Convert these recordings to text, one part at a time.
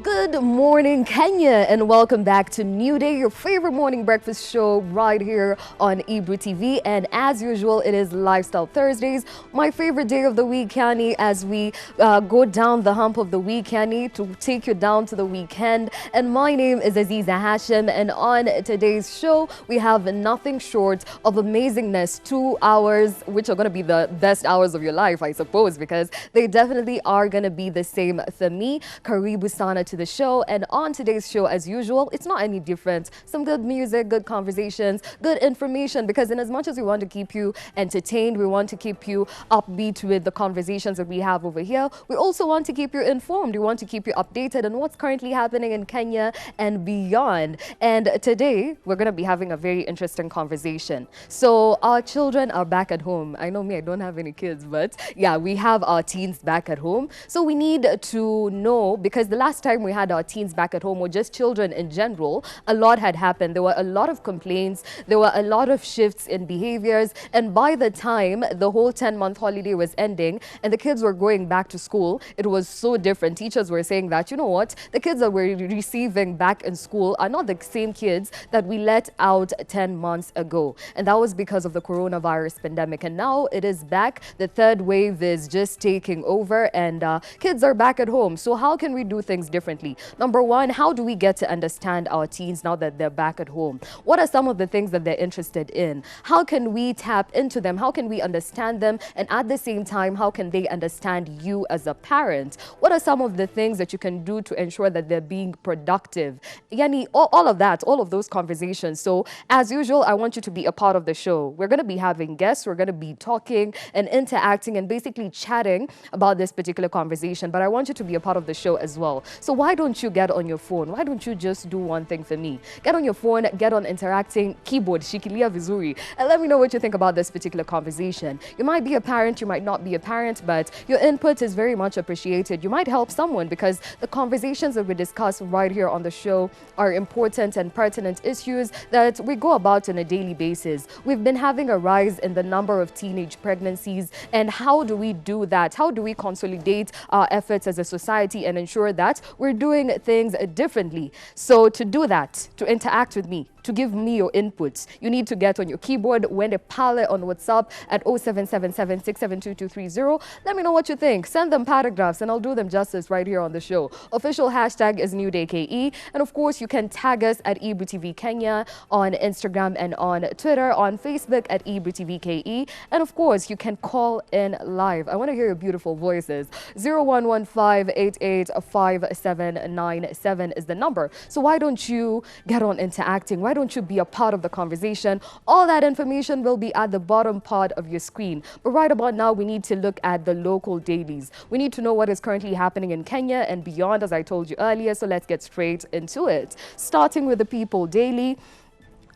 Good morning, Kenya, and welcome back to New Day, your favorite morning breakfast show right here on Ebru TV. And as usual, it is Lifestyle Thursdays, my favorite day of the week, Kenny, as we go down the hump of the week, Kenny, to take you down to the weekend. And my name is Aziza Hashim, and on today's show, we have nothing short of amazingness, 2 hours, which are going to be the best hours of your life, I suppose, because they definitely are going to be the same for me. Karibu sana to the show, and on today's show, as usual, it's not any different. Some good music, good conversations, good information, because in as much as we want to keep you entertained, we want to keep you upbeat with the conversations that we have over here, we also want to keep you informed. We want to keep you updated on what's currently happening in Kenya and beyond. And today, we're going to be having a very interesting conversation. So our children are back at home. I know me, I don't have any kids, but yeah, we have our teens back at home. So we need to know, because the last time we had our teens back at home, or just children in general, a lot had happened. There were a lot of complaints. There were a lot of shifts in behaviors. And by the time the whole 10-month holiday was ending and the kids were going back to school, it was so different. Teachers were saying that, you know what, the kids that we're receiving back in school are not the same kids that we let out 10 months ago. And that was because of the coronavirus pandemic. And now it is back. The third wave is just taking over, and kids are back at home. So how can we do things differently? Number one, how do we get to understand our teens now that they're back at home? What are some of the things that they're interested in? How can we tap into them? How can we understand them? And at the same time, how can they understand you as a parent? What are some of the things that you can do to ensure that they're being productive? Yani, all of that, all of those conversations. So as usual, I want you to be a part of the show. We're going to be having guests. We're going to be talking and interacting and basically chatting about this particular conversation. But I want you to be a part of the show as well. So why don't you get on your phone? Why don't you just do one thing for me? Get on your phone, get on interacting, keyboard, shikilia vizuri, and let me know what you think about this particular conversation. You might be a parent, you might not be a parent, but your input is very much appreciated. You might help someone, because the conversations that we discuss right here on the show are important and pertinent issues that we go about on a daily basis. We've been having a rise in the number of teenage pregnancies, and how do we do that? How do we consolidate our efforts as a society and ensure that we're doing things differently? So to do that, to interact with me, to give me your inputs, you need to get on your keyboard, when a palette on WhatsApp at 0777 Let me know what you think. Send them paragraphs and I'll do them justice right here on the show. Official hashtag is NewDayKE. And of course, you can tag us at Ebru TV Kenya on Instagram and on Twitter, on Facebook at Ebru TV KE. And of course, you can call in live. I want to hear your beautiful voices. 0115885797 is the number. So why don't you get on interacting? Why don't you be a part of the conversation? All that information will be at the bottom part of your screen. But right about now, we need to look at the local dailies. We need to know what is currently happening in Kenya and beyond, as I told you earlier. So let's get straight into it. Starting with the People Daily.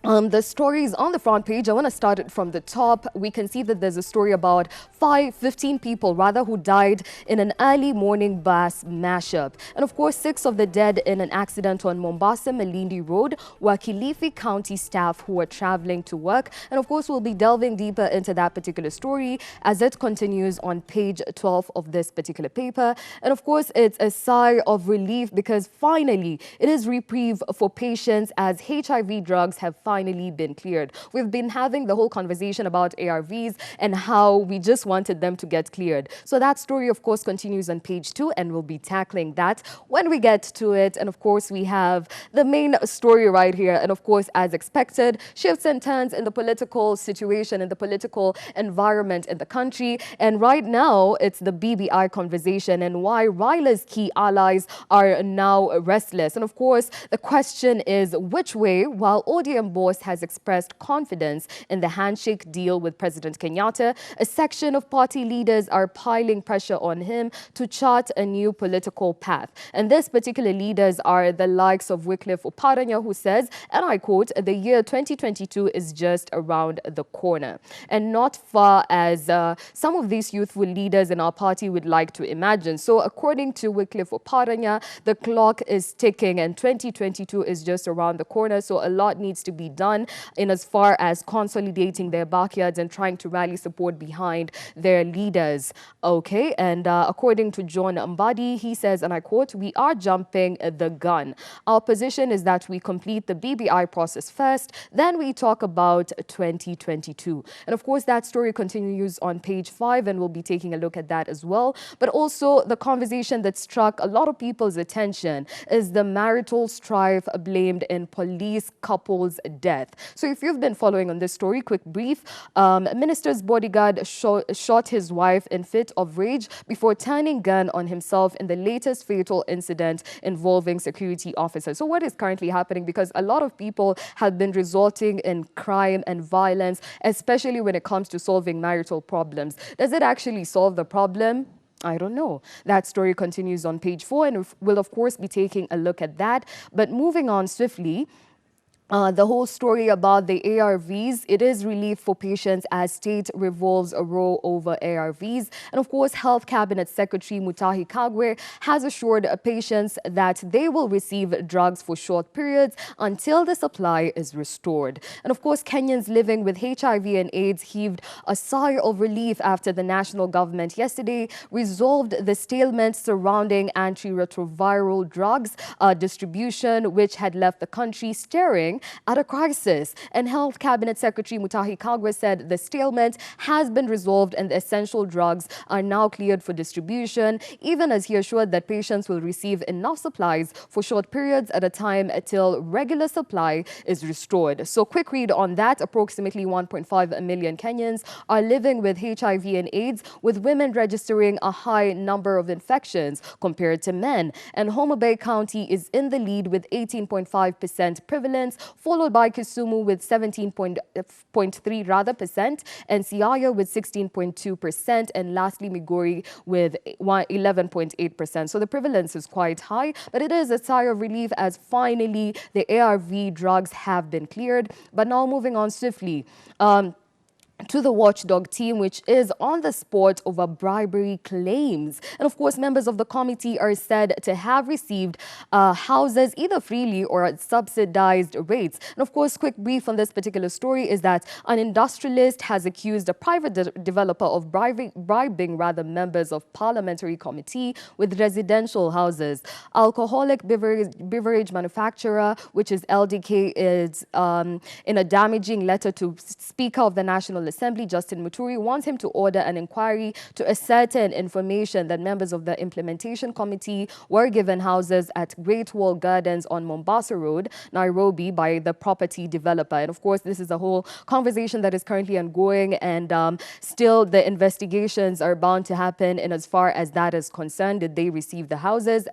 The story is on the front page. I want to start it from the top. We can see that there's a story about 15 people who died in an early morning bus mashup. And of course, 6 of the dead in an accident on Mombasa-Malindi Road were Kilifi County staff who were traveling to work. And of course, we'll be delving deeper into that particular story as it continues on page 12 of this particular paper. And of course, it's a sigh of relief, because finally it is reprieve for patients as HIV drugs have finally been cleared. We've been having the whole conversation about ARVs and how we just wanted them to get cleared. So that story, of course, continues on page 2, and we'll be tackling that when we get to it. And of course, we have the main story right here. And of course, as expected, shifts and turns in the political situation, in the political environment in the country. And right now, it's the BBI conversation and why Raila's key allies are now restless. And of course, the question is which way, while ODM board has expressed confidence in the handshake deal with President Kenyatta, a section of party leaders are piling pressure on him to chart a new political path. And these particular leaders are the likes of Wycliffe Oparanya, who says, and I quote, "The year 2022 is just around the corner." And not far as some of these youthful leaders in our party would like to imagine. So according to Wycliffe Oparanya, the clock is ticking and 2022 is just around the corner. So a lot needs to be done in as far as consolidating their backyards and trying to rally support behind their leaders. Okay, and according to John Mbadi, he says, and I quote, "We are jumping the gun. Our position is that we complete the BBI process first, then we talk about 2022. And of course, that story continues on page 5, and we'll be taking a look at that as well. But also, the conversation that struck a lot of people's attention is the marital strife blamed in police couple's death. So if you've been following on this story, quick brief, minister's bodyguard shot his wife in fit of rage before turning gun on himself in the latest fatal incident involving security officers. So what is currently happening? Because a lot of people have been resulting in crime and violence, especially when it comes to solving marital problems. Does it actually solve the problem? I don't know. That story continues on page 4, and we'll of course be taking a look at that. But moving on swiftly, the whole story about the ARVs, it is relief for patients as state revolves a row over ARVs. And of course, Health Cabinet Secretary Mutahi Kagwe has assured patients that they will receive drugs for short periods until the supply is restored. And of course, Kenyans living with HIV and AIDS heaved a sigh of relief after the national government yesterday resolved the stalemate surrounding antiretroviral drugs distribution, which had left the country staring at a crisis. And Health Cabinet Secretary Mutahi Kagwe said the stalemate has been resolved and the essential drugs are now cleared for distribution, even as he assured that patients will receive enough supplies for short periods at a time till regular supply is restored. So quick read on that. Approximately 1.5 million Kenyans are living with HIV and AIDS, with women registering a high number of infections compared to men. And Homa Bay County is in the lead with 18.5% prevalence, followed by Kisumu with 17.3% and Siaya with 16.2%, and lastly Migori with 11.8%. So the prevalence is quite high, but it is a sigh of relief as finally the ARV drugs have been cleared. But now moving on swiftly to the watchdog team, which is on the spot over bribery claims. And of course, members of the committee are said to have received houses either freely or at subsidized rates. And of course, quick brief on this particular story is that an industrialist has accused a private developer of bribing members of parliamentary committee with residential houses. Alcoholic beverage manufacturer, which is LDK, is in a damaging letter to Speaker of the National Assembly, Justin Muturi, wants him to order an inquiry to ascertain information that members of the implementation committee were given houses at Great Wall Gardens on Mombasa Road, Nairobi, by the property developer. And of course, this is a whole conversation that is currently ongoing, and still the investigations are bound to happen. And as far as that is concerned, did they receive the houses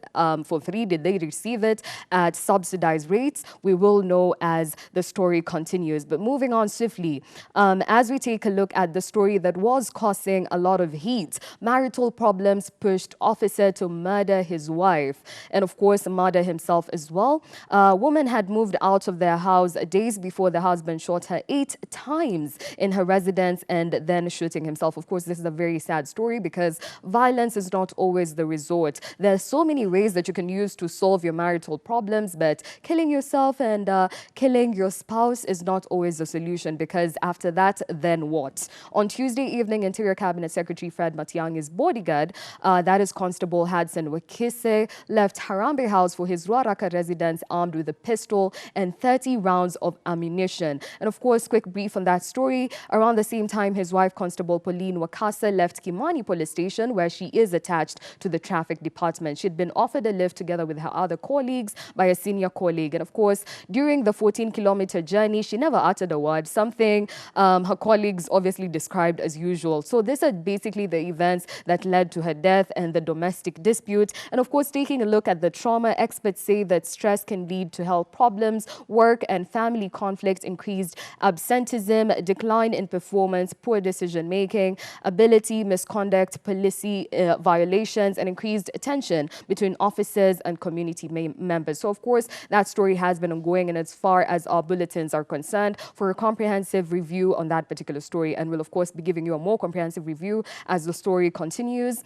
for free? Did they receive it at subsidized rates? We will know as the story continues. But moving on swiftly, as we take a look at the story that was causing a lot of heat. Marital problems pushed officer to murder his wife, and of course murder himself as well. A woman had moved out of their house days before the husband shot her 8 times in her residence and then shooting himself. Of course, this is a very sad story because violence is not always the resort. There are so many ways that you can use to solve your marital problems, but killing yourself and killing your spouse is not always the solution, because after that, then what? On Tuesday evening, Interior Cabinet Secretary Fred Matiang'i's bodyguard, that is Constable Hudson Wakise, left Harambe House for his Ruaraka residence armed with a pistol and 30 rounds of ammunition. And of course, quick brief on that story. Around the same time, his wife, Constable Pauline Wakasa, left Kimani Police Station, where she is attached to the traffic department. She'd been offered a lift together with her other colleagues by a senior colleague. And of course, during the 14-kilometer journey, she never uttered a word, something her colleagues obviously described as usual. So these are basically the events that led to her death and the domestic dispute. And of course, taking a look at the trauma, experts say that stress can lead to health problems, work and family conflict, increased absenteeism, decline in performance, poor decision-making, ability, misconduct, policy violations, and increased tension between officers and community members. So of course, that story has been ongoing, and as far as our bulletins are concerned, for a comprehensive review on that particular story, and we'll of course be giving you a more comprehensive review as the story continues.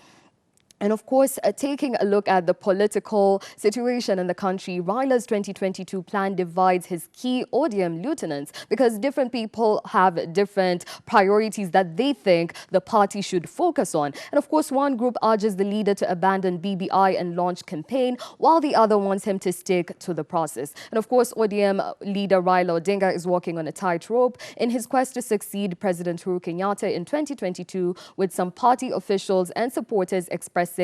And of course, taking a look at the political situation in the country, Raila's 2022 plan divides his key ODM lieutenants because different people have different priorities that they think the party should focus on. And of course, one group urges the leader to abandon BBI and launch campaign, while the other wants him to stick to the process. And of course, ODM leader Raila Odinga is walking on a tightrope in his quest to succeed President Uhuru Kenyatta in 2022, with some party officials and supporters expressing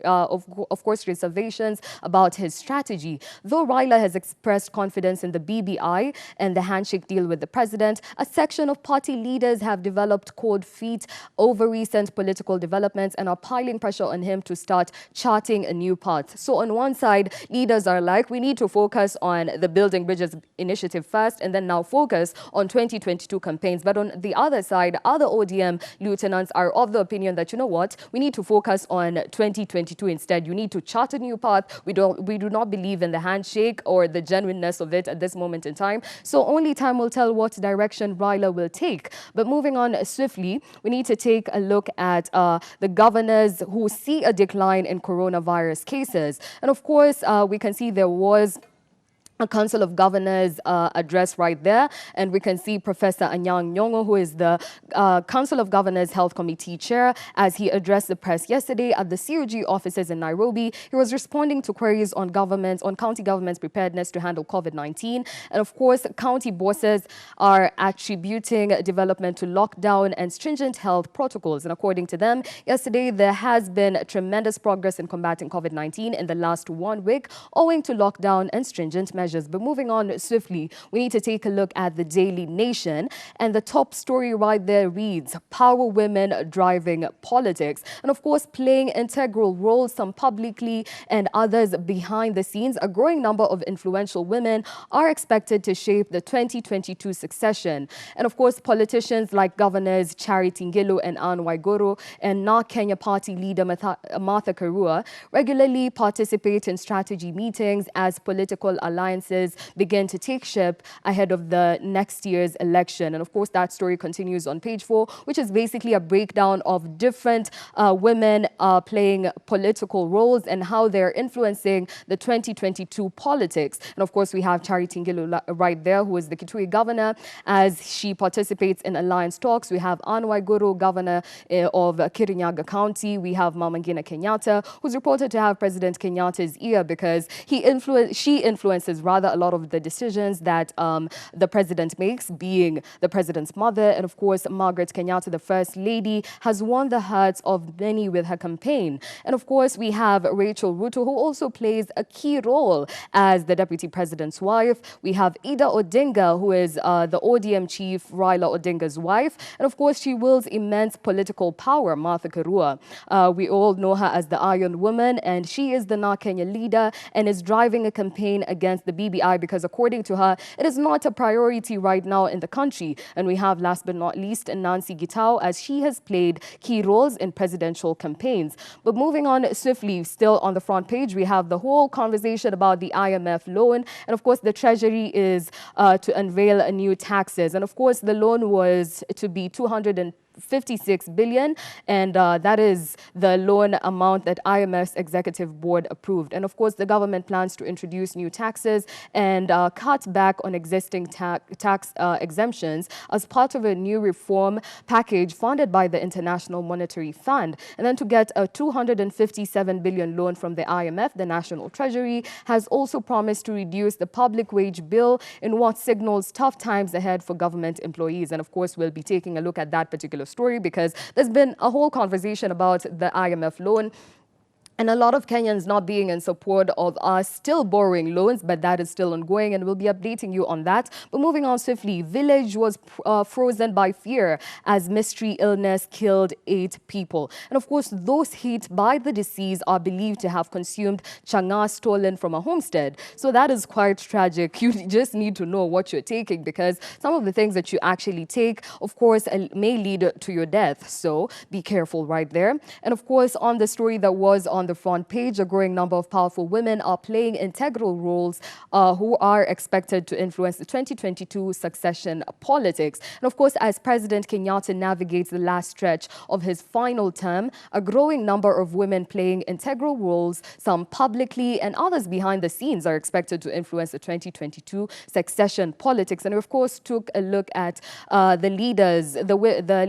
of course, reservations about his strategy. Though Raila has expressed confidence in the BBI and the handshake deal with the president, a section of party leaders have developed cold feet over recent political developments and are piling pressure on him to start charting a new path. So on one side, leaders are like, we need to focus on the Building Bridges initiative first and then now focus on 2022 campaigns. But on the other side, other ODM lieutenants are of the opinion that, you know what, we need to focus on 2022 instead. You need to chart a new path. We do not believe in the handshake or the genuineness of it at this moment in time. So only time will tell what direction Raila will take. But moving on swiftly, we need to take a look at the governors who see a decline in coronavirus cases. And of course, we can see there was a Council of Governors address right there. And we can see Professor Anyang' Nyong'o, who is the Council of Governors Health Committee Chair, as he addressed the press yesterday at the COG offices in Nairobi. He was responding to queries on county government's preparedness to handle COVID-19. And of course, county bosses are attributing development to lockdown and stringent health protocols. And according to them, yesterday there has been tremendous progress in combating COVID-19 in the last 1 week, owing to lockdown and stringent measures. But moving on swiftly, we need to take a look at the Daily Nation. And the top story right there reads, Power Women Driving Politics. And of course, playing integral roles, some publicly and others behind the scenes. A growing number of influential women are expected to shape the 2022 succession. And of course, politicians like Governors Charity Ngilu and Anne Waiguru and NARC Kenya Party leader Martha Karua regularly participate in strategy meetings as political alliances begin to take shape ahead of the next year's election. And of course, that story continues on page 4, which is basically a breakdown of different women playing political roles and how they're influencing the 2022 politics. And of course, we have Charity Ngilu right there, who is the Kitui governor, as she participates in alliance talks. We have Anne Waiguru, governor of Kirinyaga County. We have Mama Ngina Kenyatta, who's reported to have President Kenyatta's ear because she influences rather a lot of the decisions that the president makes, being the president's mother. And of course, Margaret Kenyatta, the first lady, has won the hearts of many with her campaign. And of course, we have Rachel Ruto, who also plays a key role as the deputy president's wife. We have Ida Odinga, who is the ODM chief, Raila Odinga's wife. And of course, she wields immense political power, Martha Karua. We all know her as the Iron Woman, and she is the NARC Kenya leader and is driving a campaign against the BBI because, according to her, it is not a priority right now in the country. And we have, last but not least, Nancy Gitau, as she has played key roles in presidential campaigns. But moving on swiftly, still on the front page, we have the whole conversation about the IMF loan. And of course, the Treasury is to unveil new taxes. And of course, the loan was to be 256 billion, and that is the loan amount that IMF's executive board approved. And of course, the government plans to introduce new taxes and cut back on existing tax exemptions as part of a new reform package funded by the International Monetary Fund. And then to get a 257 billion loan from the IMF, the National Treasury has also promised to reduce the public wage bill in what signals tough times ahead for government employees. And of course, we'll be taking a look at that particular story because there's been a whole conversation about the IMF loan. And a lot of Kenyans not being in support of us still borrowing loans, but that is still ongoing, and we'll be updating you on that. But moving on swiftly, village was frozen by fear as mystery illness killed 8 people. And of course, those hit by the disease are believed to have consumed changa stolen from a homestead. So that is quite tragic. You just need to know what you're taking, because some of the things that you actually take, of course, may lead to your death. So be careful right there. And of course, on the story that was on on the front page. A growing number of powerful women are playing integral roles who are expected to influence the 2022 succession politics. And of course, as President Kenyatta navigates the last stretch of his final term, a growing number of women playing integral roles, some publicly and others behind the scenes, are expected to influence the 2022 succession politics. And of course, took a look at the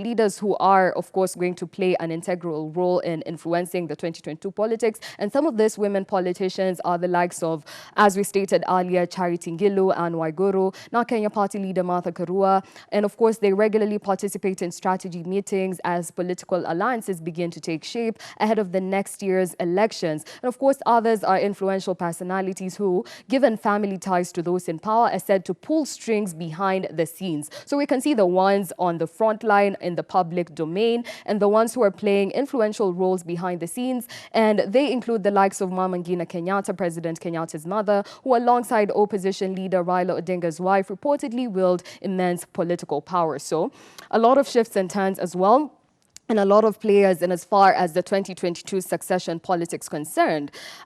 leaders who are, of course, going to play an integral role in influencing the 2022 politics. And some of these women politicians are the likes of, as we stated earlier, Charity Ngilu and Waiguru, now Kenya Party leader Martha Karua. And of course, they regularly participate in strategy meetings as political alliances begin to take shape ahead of the next year's elections. And of course, others are influential personalities who, given family ties to those in power, are said to pull strings behind the scenes. So we can see the ones on the front line in the public domain and the ones who are playing influential roles behind the scenes. And they include the likes of Mama Ngina Kenyatta, President Kenyatta's mother, who alongside opposition leader Raila Odinga's wife reportedly wield immense political power. So a lot of shifts and turns as well, and a lot of players in as far as the 2022 succession politics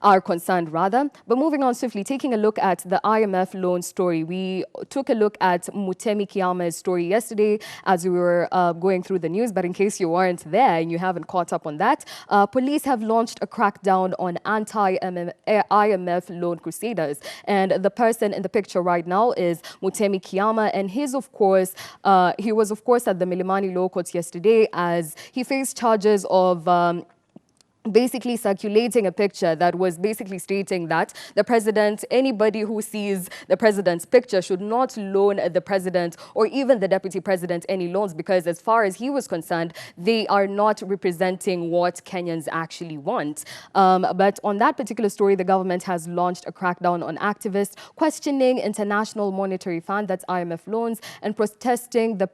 are concerned. But moving on swiftly, taking a look at the IMF loan story. We took a look at Mutemi Kiama's story yesterday as we were going through the news, but in case you weren't there and you haven't caught up on that, police have launched a crackdown on anti-IMF loan crusaders. And the person in the picture right now is Mutemi Kiama, and he was of course at the Milimani Law Courts yesterday as he faced charges of basically circulating a picture that was basically stating that the president, anybody who sees the president's picture should not loan the president or even the deputy president any loans, because as far as he was concerned, they are not representing what Kenyans actually want. But on that particular story, the government has launched a crackdown on activists questioning International Monetary Fund, that's IMF loans, and protesting the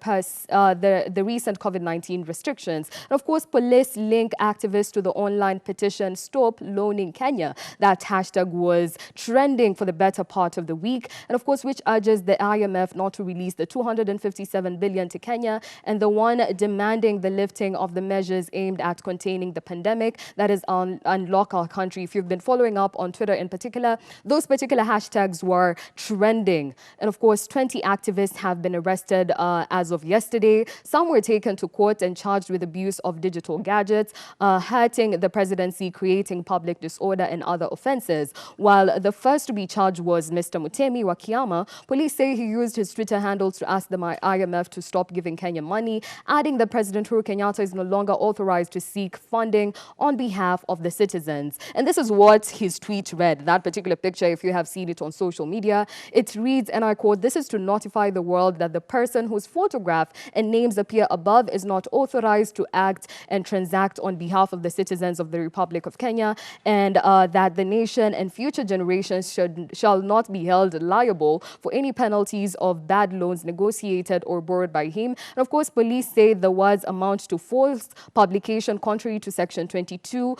recent COVID-19 restrictions. And of course, police link activists to the online petition Stop Loaning Kenya. That hashtag was trending for the better part of the week, and of course which urges the IMF not to release the 257 billion to Kenya, and the one demanding the lifting of the measures aimed at containing the pandemic, that is unlock our country. If you've been following up on Twitter in particular, those particular hashtags were trending. And of course 20 activists have been arrested as of yesterday. Some were taken to court and charged with abuse of digital gadgets, hurting the presidency, creating public disorder and other offenses. While the first to be charged was Mr. Mutemi wa Kiama, police say he used his Twitter handles to ask the IMF to stop giving Kenya money, adding that President Uhuru Kenyatta is no longer authorized to seek funding on behalf of the citizens. And this is what his tweet read. That particular picture, if you have seen it on social media, it reads, and I quote, "This is to notify the world that the person whose photograph and names appear above is not authorized to act and transact on behalf of the citizens of the Republic of Kenya, and that the nation and future generations shall not be held liable for any penalties of bad loans negotiated or borrowed by him." And of course, police say the words amount to false publication contrary to Section 22.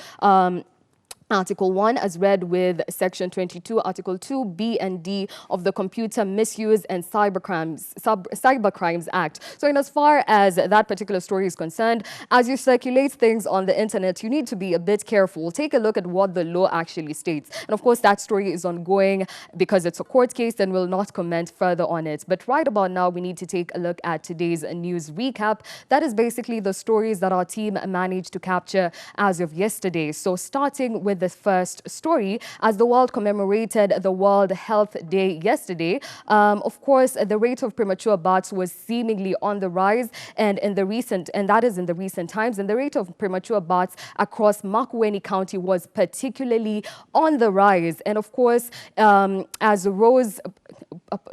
Article 1 as read with Section 22, Article 2, B and D of the Computer Misuse and Cybercrimes Act. So in as far as that particular story is concerned, as you circulate things on the internet, you need to be a bit careful. Take a look at what the law actually states. And of course, that story is ongoing because it's a court case and will not comment further on it. But right about now, we need to take a look at today's news recap. That is basically the stories that our team managed to capture as of yesterday. So starting with the first story, as the world commemorated the World Health Day yesterday, of course, the rate of premature births was seemingly on the rise, and in the recent times, and the rate of premature births across Makueni County was particularly on the rise. And of course,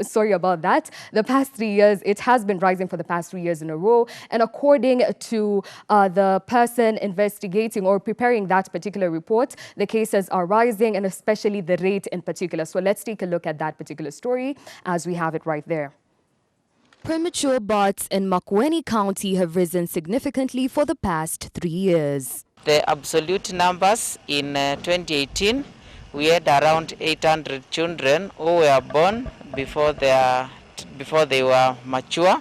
sorry about that, the past 3 years, it has been rising for the past 3 years in a row. And according to the person investigating or preparing that particular report, the cases are rising, and especially the rate in particular. So let's take a look at that particular story as we have it right there. Premature births in Makueni County have risen significantly for the past 3 years. The absolute numbers in 2018, we had around 800 children who were born before they were mature.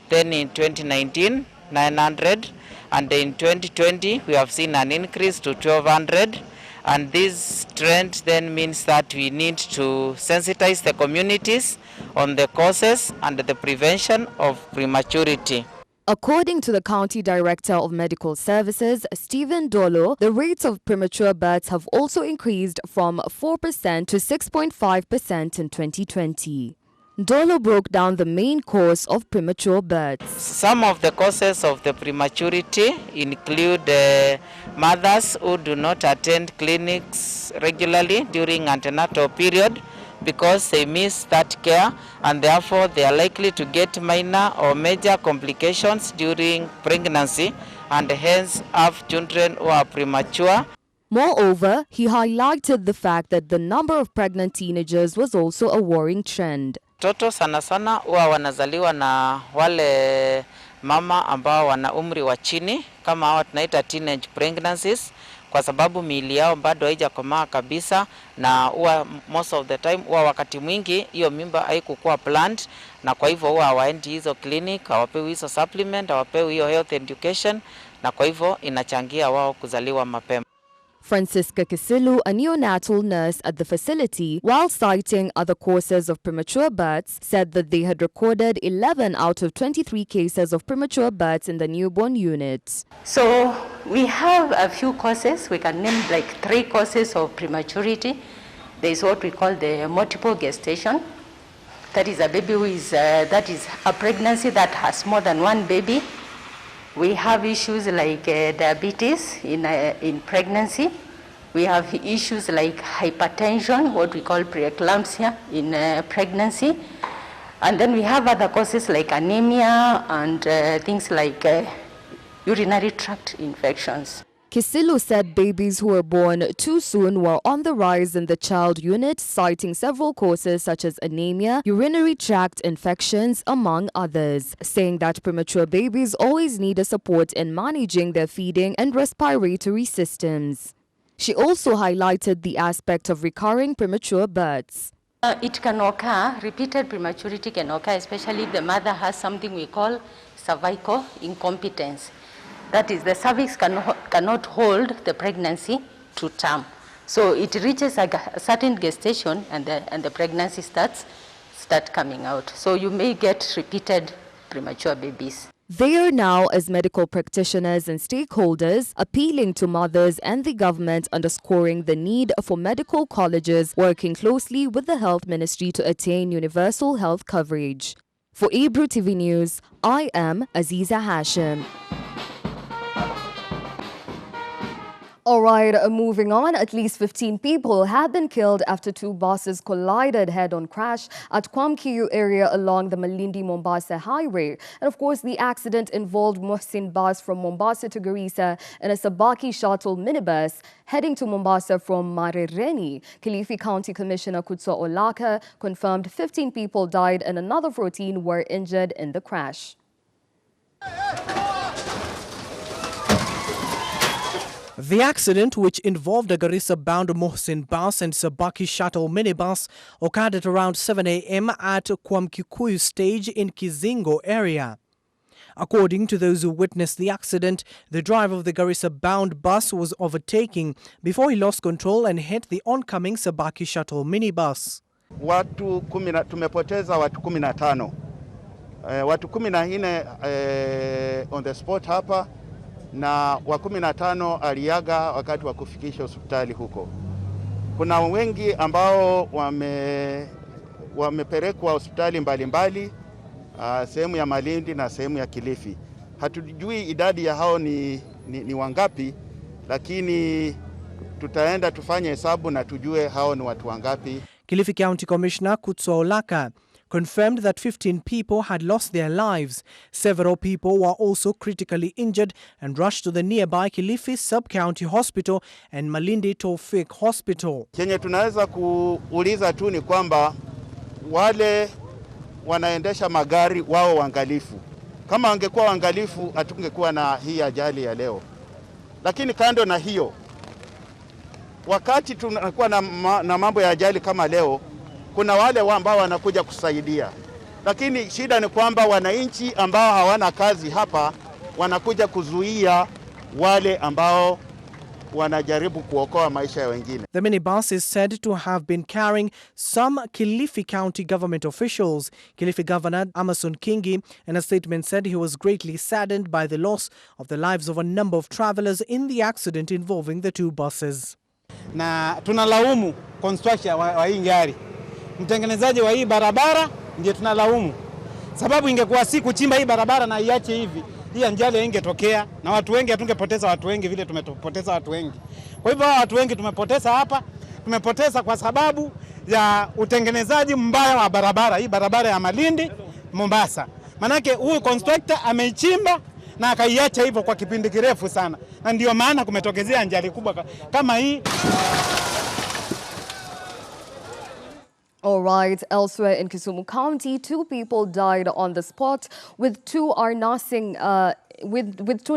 Then in 2019, 900. And in 2020, we have seen an increase to 1,200. And this trend then means that we need to sensitize the communities on the causes and the prevention of prematurity. According to the County Director of Medical Services, Stephen Dolo, the rates of premature births have also increased from 4% to 6.5% in 2020. Dolo broke down the main cause of premature births. Some of the causes of the prematurity include mothers who do not attend clinics regularly during antenatal period because they miss that care, and therefore they are likely to get minor or major complications during pregnancy and hence have children who are premature. Moreover, he highlighted the fact that the number of pregnant teenagers was also a worrying trend. Toto sana sana huwa wanazaliwa na wale mama ambao wana umri wa chini, kama hawa tunaita teenage pregnancies, kwa sababu miili yao bado haijakomaa kabisa, na huwa most of the time huwa wakati mwingi hiyo mimba haikukuwa planned, na kwa hivyo huwa hawaendi hizo clinic, hawapewi hizo supplement, hawapewi hiyo health education, na kwa hivyo inachangia wao kuzaliwa mapema. Francisca Kisilu, a neonatal nurse at the facility, while citing other causes of premature births, said that they had recorded 11 out of 23 cases of premature births in the newborn unit. So we have a few causes. We can name like 3 causes of prematurity. There is what we call the multiple gestation. That is a baby who is, that is a pregnancy that has more than one baby. We have issues like diabetes in pregnancy. We have issues like hypertension, what we call preeclampsia in pregnancy. And then we have other causes like anemia and things like urinary tract infections. Kisilu said babies who were born too soon were on the rise in the child unit, citing several causes such as anemia, urinary tract infections, among others, saying that premature babies always need a support in managing their feeding and respiratory systems. She also highlighted the aspect of recurring premature births. It can occur, repeated prematurity can occur, especially if the mother has something we call cervical incompetence. That is, the cervix cannot hold the pregnancy to term. So it reaches a certain gestation and the pregnancy start coming out. So you may get repeated premature babies. They are now, as medical practitioners and stakeholders, appealing to mothers and the government, underscoring the need for medical colleges working closely with the Health Ministry to attain universal health coverage. For Ebru TV News, I am Aziza Hashim. All right, moving on. At least 15 people have been killed after 2 buses collided head-on crash at Kwamkiyu area along the Malindi-Mombasa highway. And of course, the accident involved Muhsin bus from Mombasa to Garissa and a Sabaki shuttle minibus heading to Mombasa from Marereni. Kilifi County Commissioner Kutso Olaka confirmed 15 people died and another 14 were injured in the crash. The accident, which involved a Garissa-bound Muhsin bus and Sabaki shuttle minibus, occurred at around 7 a.m. at Kwamkikuyu stage in Kizingo area. According to those who witnessed the accident, the driver of the Garissa-bound bus was overtaking before he lost control and hit the oncoming Sabaki shuttle minibus. Tumepoteza watu 15. Watu 14 on the spot hapa, na wa 15 aliaga wakati wa kufikisha hospitali huko. Kuna wengi ambao wamepelekwa hospitali mbalimbali, sehemu ya Malindi na sehemu ya Kilifi. Hatujui idadi ya hao ni wangapi, lakini tutaenda tufanye hesabu na tujue hao ni watu wangapi. Kilifi County Commissioner Kutso Olaka confirmed that 15 people had lost their lives. Several people were also critically injured and rushed to the nearby Kilifi Sub-County Hospital and Malindi Tawfik Hospital. Chenye tunaweza kuuliza tu ni kwamba wale wanaendesha magari wao waangalifu. Kama wangekuwa waangalifu hatungekuwa na hii ajali ya leo. Lakini kando na hiyo, wakati tunakuwa na mambo ya ajali kama leo, kuna wale ambao wanakuja kusaidia. Lakini shida ni kwamba wananchi ambao hawana kazi hapa wanakuja kuzuia wale ambao wanajaribu kuokoa maisha ya wengine. The minibus is said to have been carrying some Kilifi County government officials. Kilifi Governor Amason Kingi, in a statement, said he was greatly saddened by the loss of the lives of a number of travelers in the accident involving the two buses. Na tunalaumu construction wa hii gari. Mtengenezaji wa hii barabara ndiye tunalaumu. Sababu ingekuwa si kuchimba hii barabara na iache hivi, hii ajali ingetokea na watu wengi hatungepoteza watu wengi vile tumepoteza watu wengi. Kwa hivyo watu wengi tumepoteza hapa, tumepoteza kwa sababu ya utengenezaji mbaya wa barabara, hii barabara ya Malindi Mombasa. Manake huyu constructor ameichimba na akaiacha hivyo kwa kipindi kirefu sana. Na ndio maana kumetokezea ajali kubwa kama hii. All right, elsewhere in Kisumu County, 2 people died on the spot, with two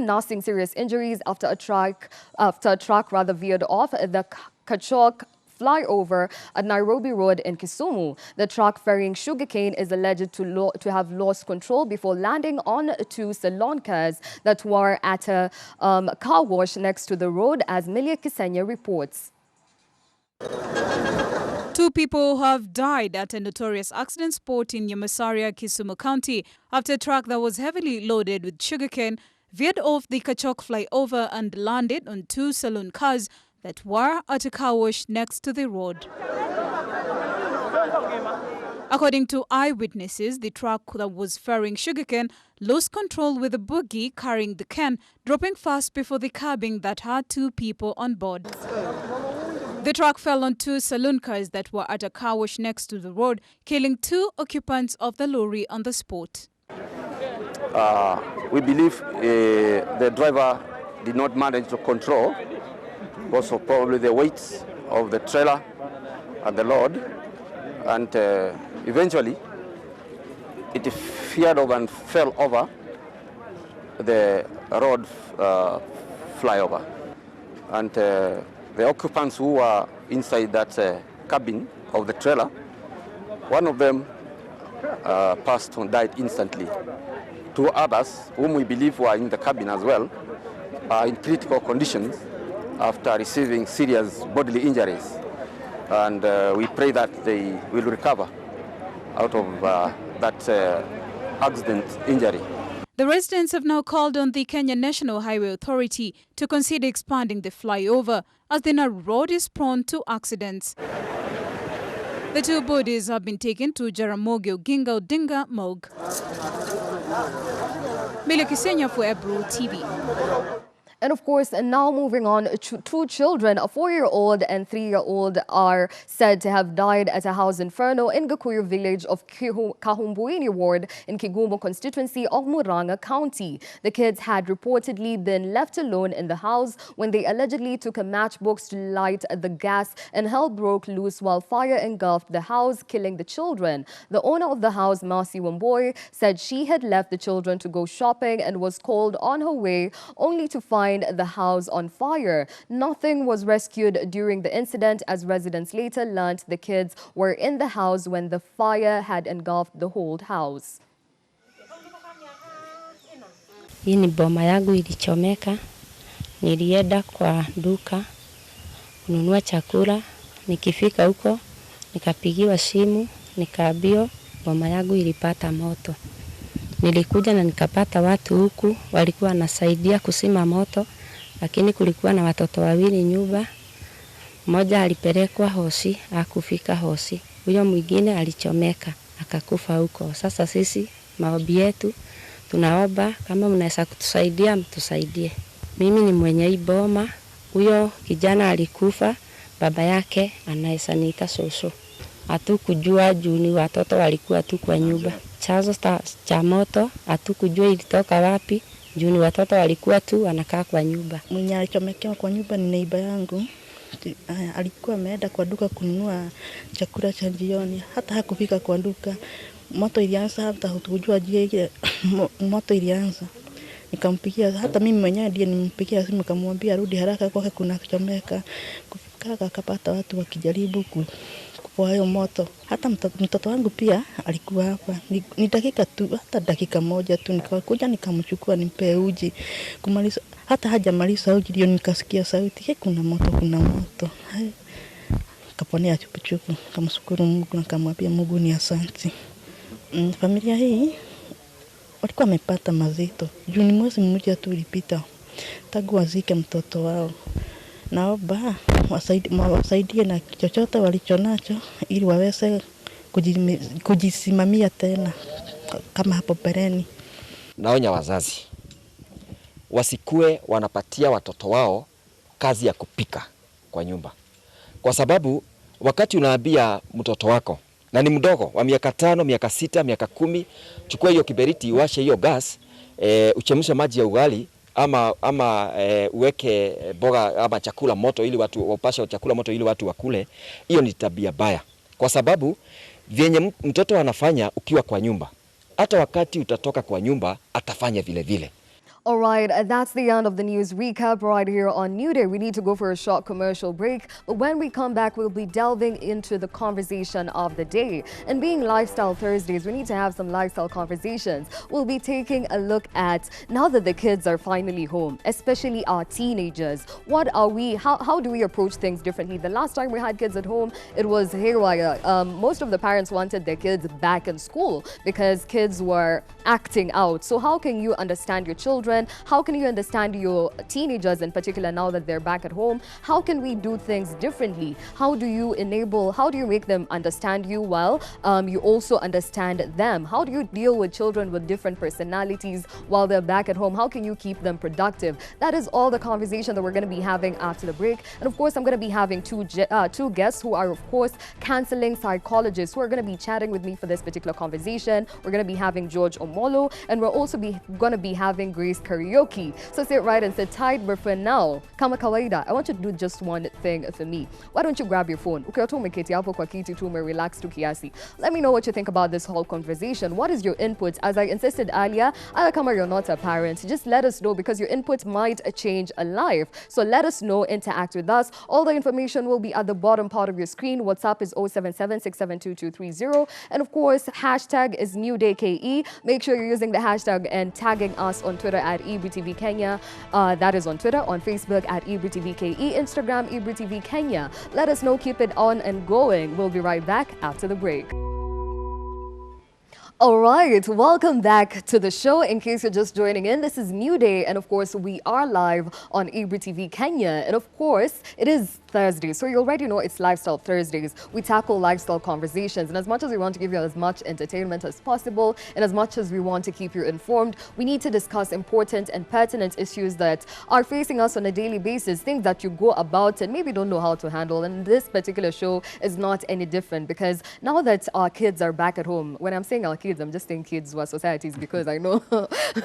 nursing serious injuries after a truck veered off the Kachok flyover at Nairobi Road in Kisumu. The truck ferrying sugarcane is alleged to have lost control before landing on 2 salon cars that were at a car wash next to the road, as Milia Kisenya reports. 2 people have died at a notorious accident spot in Yamasaria, Kisumu County, after a truck that was heavily loaded with sugarcane veered off the Kachok flyover and landed on 2 saloon cars that were at a car wash next to the road. According to eyewitnesses, the truck that was ferrying sugarcane lost control with a bogie carrying the can, dropping fast before the cabin that had 2 people on board. The truck fell on 2 saloon cars that were at a car wash next to the road, killing 2 occupants of the lorry on the spot. We believe the driver did not manage to control because of probably the weight of the trailer and the load, and eventually it veered over and fell over the road flyover. And the occupants who were inside that cabin of the trailer, one of them passed and died instantly. 2 others, whom we believe were in the cabin as well, are in critical conditions after receiving serious bodily injuries. And we pray that they will recover out of that accident injury. The residents have now called on the Kenya National Highway Authority to consider expanding the flyover, as the narrow road is prone to accidents. The 2 bodies have been taken to Jaramogi Oginga Odinga morgue. Milia Kisenya for Ebro TV. And of course, now moving on, 2 children, a 4-year-old and 3-year-old, are said to have died at a house inferno in Gakuyu village of Kahumbuini ward in Kigumo constituency of Murang'a County. The kids had reportedly been left alone in the house when they allegedly took a matchbox to light the gas, and hell broke loose while fire engulfed the house, killing the children. The owner of the house, Mercy Wamboy, said she had left the children to go shopping and was called on her way only to find the house on fire. Nothing was rescued during the incident, as residents later learned the kids were in the house when the fire had engulfed the whole house. Hii ni boma yangu ilichomeka. Nilienda kwa duka kununua chakula. Nikifika huko nikapigiwa simu, nikaambiwa boma yangu ilipata moto. Nilikuja na nikapata watu huku walikuwa wanasaidia kusima moto, lakini kulikuwa na watoto 2 nyumba. Mmoja alipelekwa hosi, hakufika hosi. Huyo mwingine alichomeka, akakufa huko. Sasa sisi maombi yetu tunaomba kama mnaweza kutusaidia, mtusaidie. Mimi ni mwenye hii boma. Huyo kijana alikufa, baba yake anaweza niita soso. Hatukujua juu ni watoto walikuwa tu kwa nyumba. Chanzo cha moto hatukujua ilitoka wapi, juu ni watoto walikuwa tu wanakaa kwa nyumba. Mwenye alichomekewa kwa nyumba ni neighbor yangu. Alikuwa ameenda kwa duka kununua chakula cha jioni, hata hakufika kwa duka. Moto ilianza, hata hatukujua je moto ilianza. Nikampigia, hata mimi mwenyewe ndiye nimpigia simu nikamwambia rudi haraka kwake kuna kuchomeka. Kufika akapata watu wakijaribu kwa hayo moto. Hata mtoto wangu pia alikuwa hapa, ni dakika tu, hata dakika moja tu, nikakuja nikamchukua nimpe uji kumaliza, hata hajamaliza uji ndio nikasikia sauti, kuna moto, kuna moto. Kaponea chupuchupu, kamshukuru Mungu na kamwambia Mungu ni asante. Familia hii walikuwa wamepata mazito. Juni mwezi mmoja tu ulipita tangu wazike mtoto wao. Naomba wasaidie na chochote walichonacho ili waweze kujisimamia tena kama hapo mbeleni. Naonya wazazi wasikue wanapatia watoto wao kazi ya kupika kwa nyumba, kwa sababu wakati unaambia mtoto wako na ni mdogo wa miaka 5, miaka 6, miaka 10, chukua hiyo kiberiti, washe hiyo gas, uchemshe maji ya ugali ama uweke boga ama chakula moto ili watu wapashe chakula moto ili watu wakule, hiyo ni tabia baya, kwa sababu vyenye mtoto anafanya ukiwa kwa nyumba, hata wakati utatoka kwa nyumba atafanya vile vile. All right, that's the end of the news recap right here on New Day. We need to go for a short commercial break, but when we come back, we'll be delving into the conversation of the day. And being Lifestyle Thursdays, we need to have some lifestyle conversations. We'll be taking a look at, now that the kids are finally home, especially our teenagers, how do we approach things differently? The last time we had kids at home, it was haywire. Most of the parents wanted their kids back in school because kids were acting out. So how can you understand your children? How can you understand your teenagers in particular now that they're back at home? How can we do things differently? How do you make them understand you well? You also understand them. How do you deal with children with different personalities while they're back at home? How can you keep them productive? That is all the conversation that we're going to be having after the break. And of course, I'm going to be having two guests who are, of course, counseling psychologists who are going to be chatting with me for this particular conversation. We're going to be having George Omolo, and we're also going to be having Grace Karaoke. So sit right and sit tight, but for now, kama kawaida, I want you to do just one thing for me. Why don't you grab your phone? Ukiwa tu umeketi hapo kwa kiti tu relax tu kiasi. Let me know what you think about this whole conversation. What is your input? As I insisted earlier, kama you're not a parent, just let us know, because your input might change a life. So let us know, interact with us. All the information will be at the bottom part of your screen. WhatsApp is 077-672-230. And of course, hashtag is NewDayKE. Make sure you're using the hashtag and tagging us on Twitter at EBTV Kenya. That is on Twitter, on Facebook at EBTVKE, Instagram EBTV Kenya. Let us know, keep it on and going. We'll be right back after the break. All right, welcome back to the show. In case you're just joining in, this is New Day, and of course, we are live on EBTV Kenya. And of course, it is Thursday, so you already know it's Lifestyle Thursdays. We tackle lifestyle conversations, and as much as we want to give you as much entertainment as possible, and as much as we want to keep you informed, we need to discuss important and pertinent issues that are facing us on a daily basis, things that you go about and maybe don't know how to handle. And this particular show is not any different, because now that our kids are back at home, when I'm saying our kids, I'm just saying kids were societies, because I know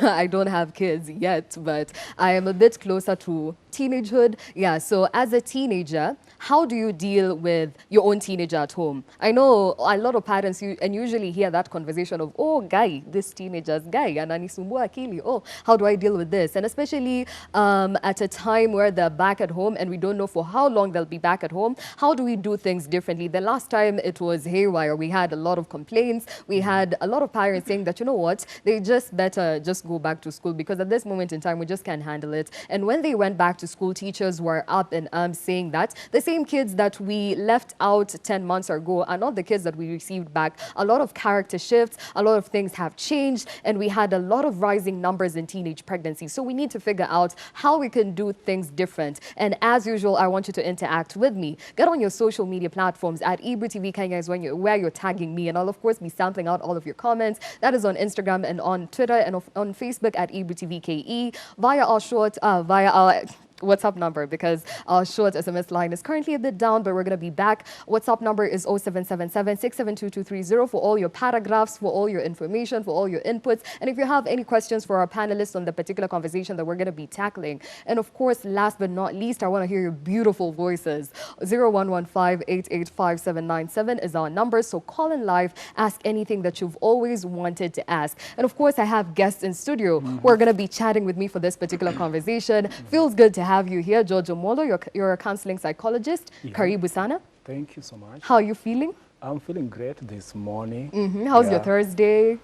I don't have kids yet, but I am a bit closer to teenagehood. Yeah, so as a teenager, how do you deal with your own teenager at home? I know a lot of parents usually hear that conversation of, oh, guy, this teenager's guy, ananisumbua akili. Oh, how do I deal with this? And especially at a time where they're back at home and we don't know for how long they'll be back at home, how do we do things differently? The last time it was haywire. We had a lot of complaints. We had a lot of parents saying that, you know what, they just better just go back to school, because at this moment in time, we just can't handle it. And when they went back to school, teachers were up in arms saying that the same kids that we left out 10 months ago are not the kids that we received back. A lot of character shifts, a lot of things have changed, and we had a lot of rising numbers in teenage pregnancy. So we need to figure out how we can do things different. And as usual, I want you to interact with me. Get on your social media platforms at EBTV Kenya is where you're tagging me, and I'll of course be sampling out all of your comments. That is on Instagram and on Twitter and on Facebook at EBTVKE, via our WhatsApp number, because our short SMS line is currently a bit down, but we're going to be back. WhatsApp number is 0777-672-230 for all your paragraphs, for all your information, for all your inputs. And if you have any questions for our panelists on the particular conversation that we're going to be tackling. And of course, last but not least, I want to hear your beautiful voices. 0115-885-797 is our number. So call in live, ask anything that you've always wanted to ask. And of course, I have guests in studio who are going to be chatting with me for this particular conversation. Feels good to have you here, George Omolo. You're a counseling psychologist. Yeah. Karibu sana. Thank you so much. How are you feeling? I'm feeling great this morning. How's your Thursday?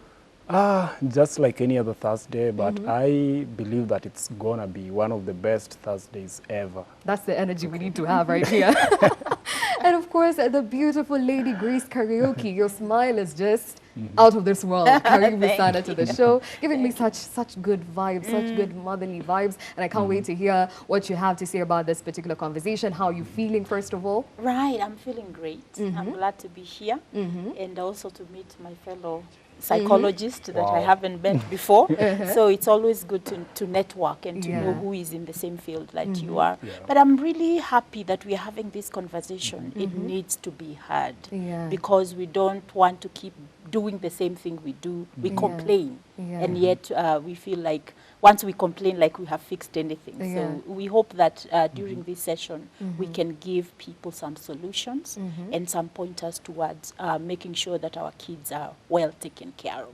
Just like any other Thursday, but I believe that it's gonna be one of the best Thursdays ever. That's the energy we need to have right here. And of course, the beautiful Lady Grace Karaoke. Your smile is just out of this world. Karibu sana to the show, giving me such good vibes, such good motherly vibes. And I can't wait to hear what you have to say about this particular conversation. How are you feeling, first of all? Right, I'm feeling great. I'm glad to be here and also to meet my fellow psychologist that I haven't met before. So it's always good to network and to know who is in the same field like you are. But I'm really happy that we're having this conversation. It needs to be heard because we don't want to keep doing the same thing we do. We complain and yet we feel like once we complain like we have fixed anything. So we hope that during this session we can give people some solutions and some pointers towards making sure that our kids are well taken care of.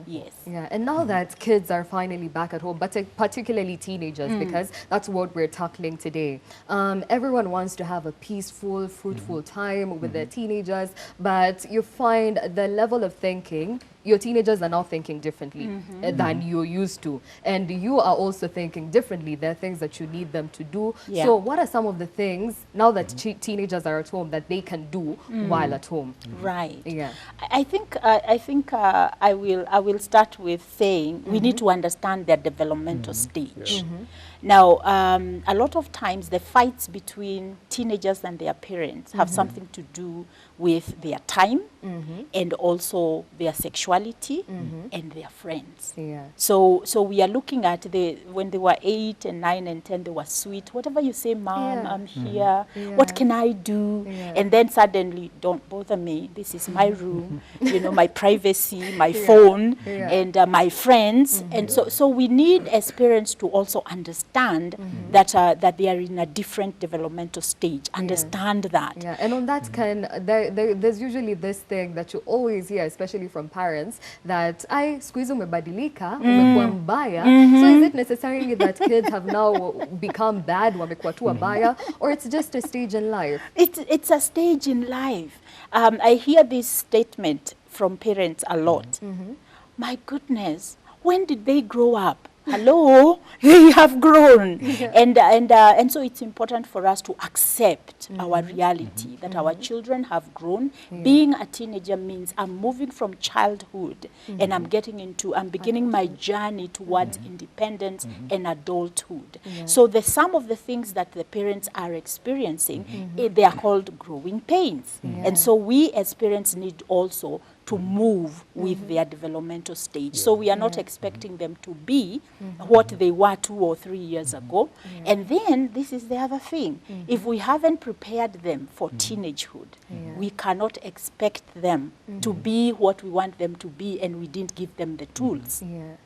Yes. And now that kids are finally back at home, but particularly teenagers, because that's what we're tackling today. Everyone wants to have a peaceful, fruitful time with their teenagers, but you find the level of thinking, your teenagers are now thinking differently than you're used to. And you are also thinking differently. There are things that you need them to do. So what are some of the things, now that teenagers are at home, that they can do while at home? Right. I think I will start with saying we need to understand their developmental stage. Now, a lot of times the fights between teenagers and their parents have something to do with their time and also their sexuality and their friends. So we are looking at when they were 8 and 9 and 10, they were sweet. Whatever you say, Mom, I'm here. What can I do? And then suddenly, don't bother me. This is my room, you know, my privacy, my phone, and my friends. And so we need as parents to also understand that they are in a different developmental stage. Understand that. And on that there's usually this thing that you always hear, especially from parents, that siku hizi umebadilika, umekuwa mbaya. So is it necessarily that kids have now become bad, wamekuwa tu wabaya, or it's just a stage in life? It's a stage in life. I hear this statement from parents a lot. My goodness, when did they grow up? Hello, they have grown. And so it's important for us to accept our reality, that our children have grown. Being a teenager means I'm moving from childhood and I'm beginning my journey towards independence and adulthood. So some of the things that the parents are experiencing, they are called growing pains. And so we as parents need also to move with their developmental stage. So we are not expecting them to be what they were 2 or 3 years ago. And then this is the other thing. If we haven't prepared them for teenagehood, we cannot expect them to be what we want them to be, and we didn't give them the tools.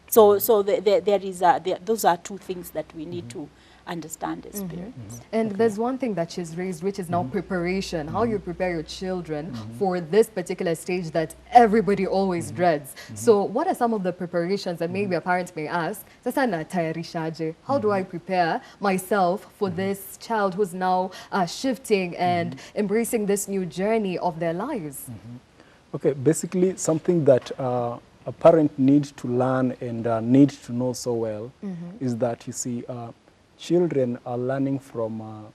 So those are two things that we need to understand as parents. And there's one thing that she's raised, which is now preparation, how you prepare your children for this particular stage that everybody always dreads. So what are some of the preparations that maybe a parent may ask, sasa natayarishaje? How do I prepare myself for this child who's now shifting and embracing this new journey of their lives? Okay, basically something that a parent needs to learn and needs to know so well is that, you see, children are learning from,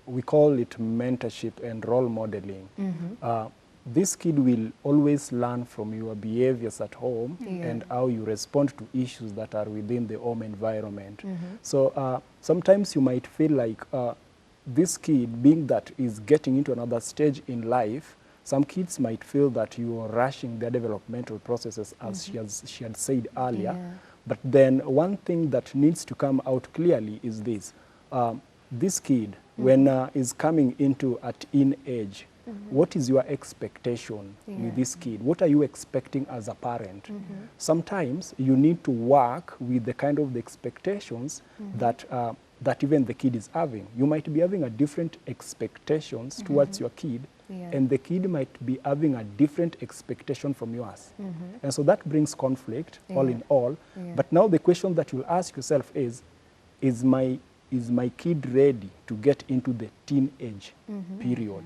we call it mentorship and role modeling. This kid will always learn from your behaviors at home and how you respond to issues that are within the home environment. So sometimes you might feel like this kid, being that is getting into another stage in life, some kids might feel that you are rushing their developmental processes, as she had said earlier. But then one thing that needs to come out clearly is this. This kid, when is coming into a teen age, what is your expectation with this kid? What are you expecting as a parent? Sometimes you need to work with the kind of the expectations that, that even the kid is having. You might be having a different expectations towards your kid, and the kid might be having a different expectation from yours. And so that brings conflict, all in all. But now the question that you'll ask yourself is my kid ready to get into the teenage period?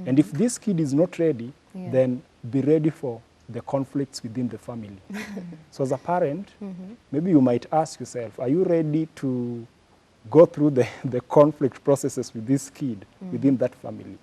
And if this kid is not ready, then be ready for the conflicts within the family. So as a parent, maybe you might ask yourself, are you ready to go through the conflict processes with this kid within that family?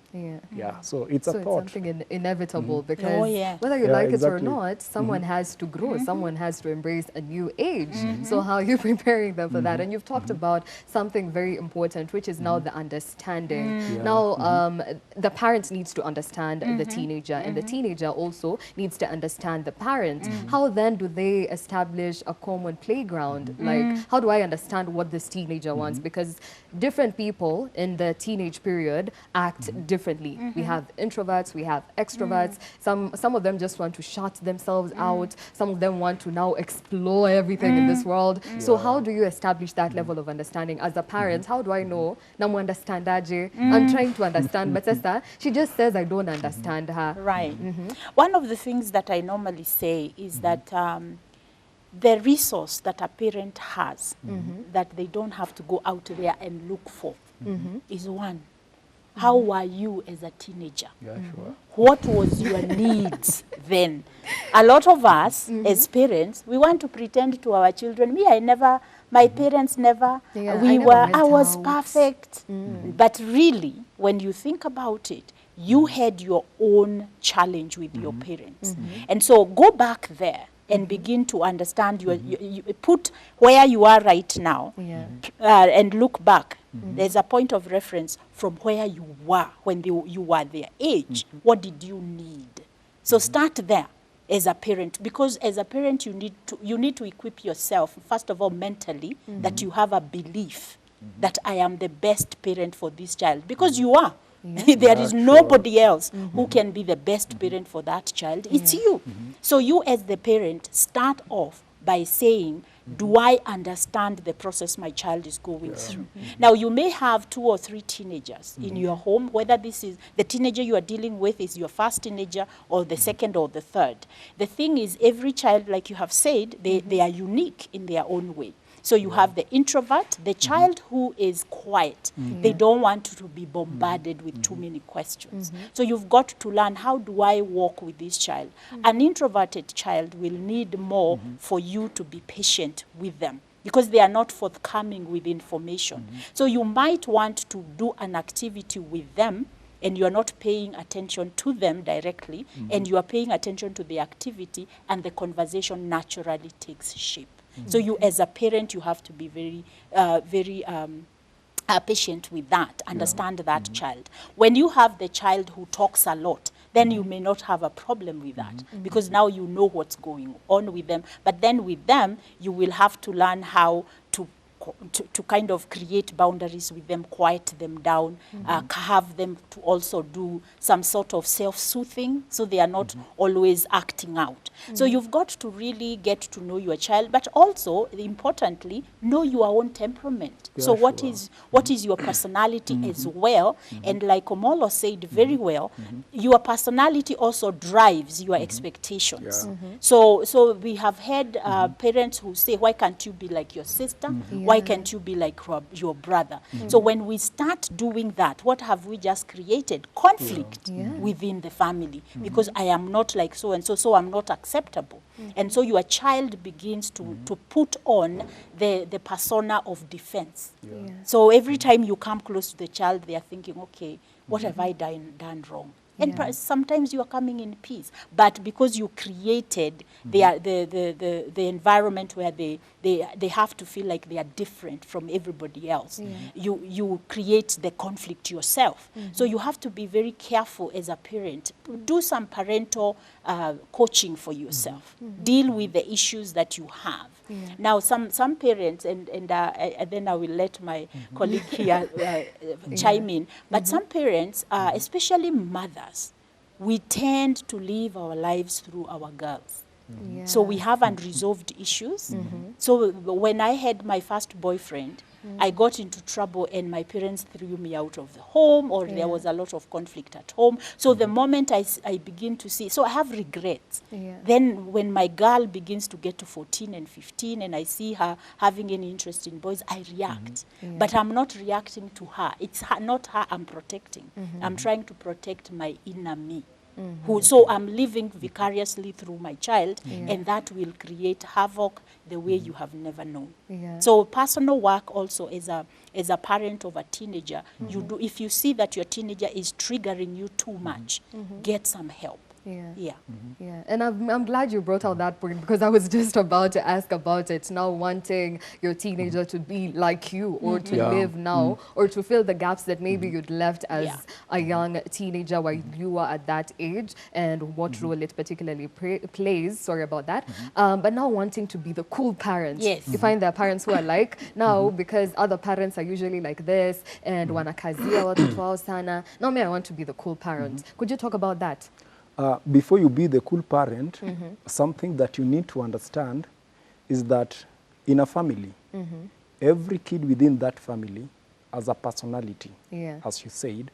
Yeah, so it's a thought. It's something inevitable because whether you Yeah, like exactly. it or not, someone has to grow, someone has to embrace a new age. So how are you preparing them for that? And you've talked about something very important, which is now the understanding. Now, the parents needs to understand the teenager, and the teenager also needs to understand the parent. How then do they establish a common playground? Like, how do I understand what this teenager wants? Because different people in the teenage period act differently. We have introverts, we have extroverts. Some of them just want to shut themselves out. Some of them want to now explore everything in this world. So how do you establish that level of understanding as a parent? How do I know? Namu understand aje? I'm trying to understand, but sister, she just says I don't understand her. Right. One of the things that I normally say is that the resource that a parent has that they don't have to go out there and look for is one. How were you as a teenager? Yeah, sure. What was your needs then? A lot of us as parents, we want to pretend to our children, my parents never, I was perfect. But really, when you think about it, you had your own challenge with your parents. And so go back there and begin to understand, you put where you are right now and look back. There's a point of reference from where you were when you were their age. What did you need? So start there as a parent, because as a parent you need to equip yourself, first of all mentally, that you have a belief that I am the best parent for this child, because you are. There is nobody else who can be the best parent for that child. It's you. So you as the parent start off by saying, do I understand the process my child is going through? Now, you may have 2 or 3 teenagers in your home, whether this is the teenager you are dealing with is your first teenager or the second or the third. The thing is, every child, like you have said, they are unique in their own way. So you have the introvert, the child who is quiet. They don't want to be bombarded with too many questions. So you've got to learn, how do I walk with this child? An introverted child will need more for you to be patient with them, because they are not forthcoming with information. So you might want to do an activity with them, and you are not paying attention to them directly, and you are paying attention to the activity, and the conversation naturally takes shape. So you, as a parent, you have to be very patient with that, understand that child. When you have the child who talks a lot, then you may not have a problem with that, because now you know what's going on with them. But then with them, you will have to learn how to kind of create boundaries with them, quiet them down, have them to also do some sort of self-soothing, so they are not always acting out. So you've got to really get to know your child, but also, importantly, know your own temperament. So what is your personality as well? And like Omolo said very well, your personality also drives your expectations. So we have had parents who say, why can't you be like your sister? Why can't you be like your brother? So when we start doing that, what have we just created? Conflict within the family, because I am not like so and so, so I'm not acceptable. And so your child begins to put on the persona of defense. So every time you come close to the child, they are thinking, okay, what have I done wrong? And sometimes you are coming in peace, but because you created the environment where they have to feel like they are different from everybody else, you create the conflict yourself. So you have to be very careful as a parent. Do some parental coaching for yourself. Deal with the issues that you have. Now, some parents, and then I will let my colleague here chime in, but some parents, especially mothers, we tend to live our lives through our girls. So we have unresolved issues. So when I had my first boyfriend, I got into trouble and my parents threw me out of the home, or there was a lot of conflict at home. So the moment I begin to see, so I have regrets. Then when my girl begins to get to 14 and 15 and I see her having any interest in boys, I react. But I'm not reacting to her. It's her, not her I'm protecting. I'm trying to protect my inner me. So I'm living vicariously through my child, and that will create havoc the way you have never known. So personal work also as a parent of a teenager, you do, if you see that your teenager is triggering you too much, get some help. Yeah. And I'm glad you brought out that point, because I was just about to ask about it, now wanting your teenager to be like you, or to live now, or to fill the gaps that maybe you'd left as a young teenager while you were at that age, and what role it particularly plays, sorry about that, but now wanting to be the cool parent. You find there are parents who are like, now because other parents are usually like this, and wanakazia watoto wao sana, now me I want to be the cool parent. Could you talk about that? Before you be the cool parent, something that you need to understand is that in a family, every kid within that family has a personality, as you said.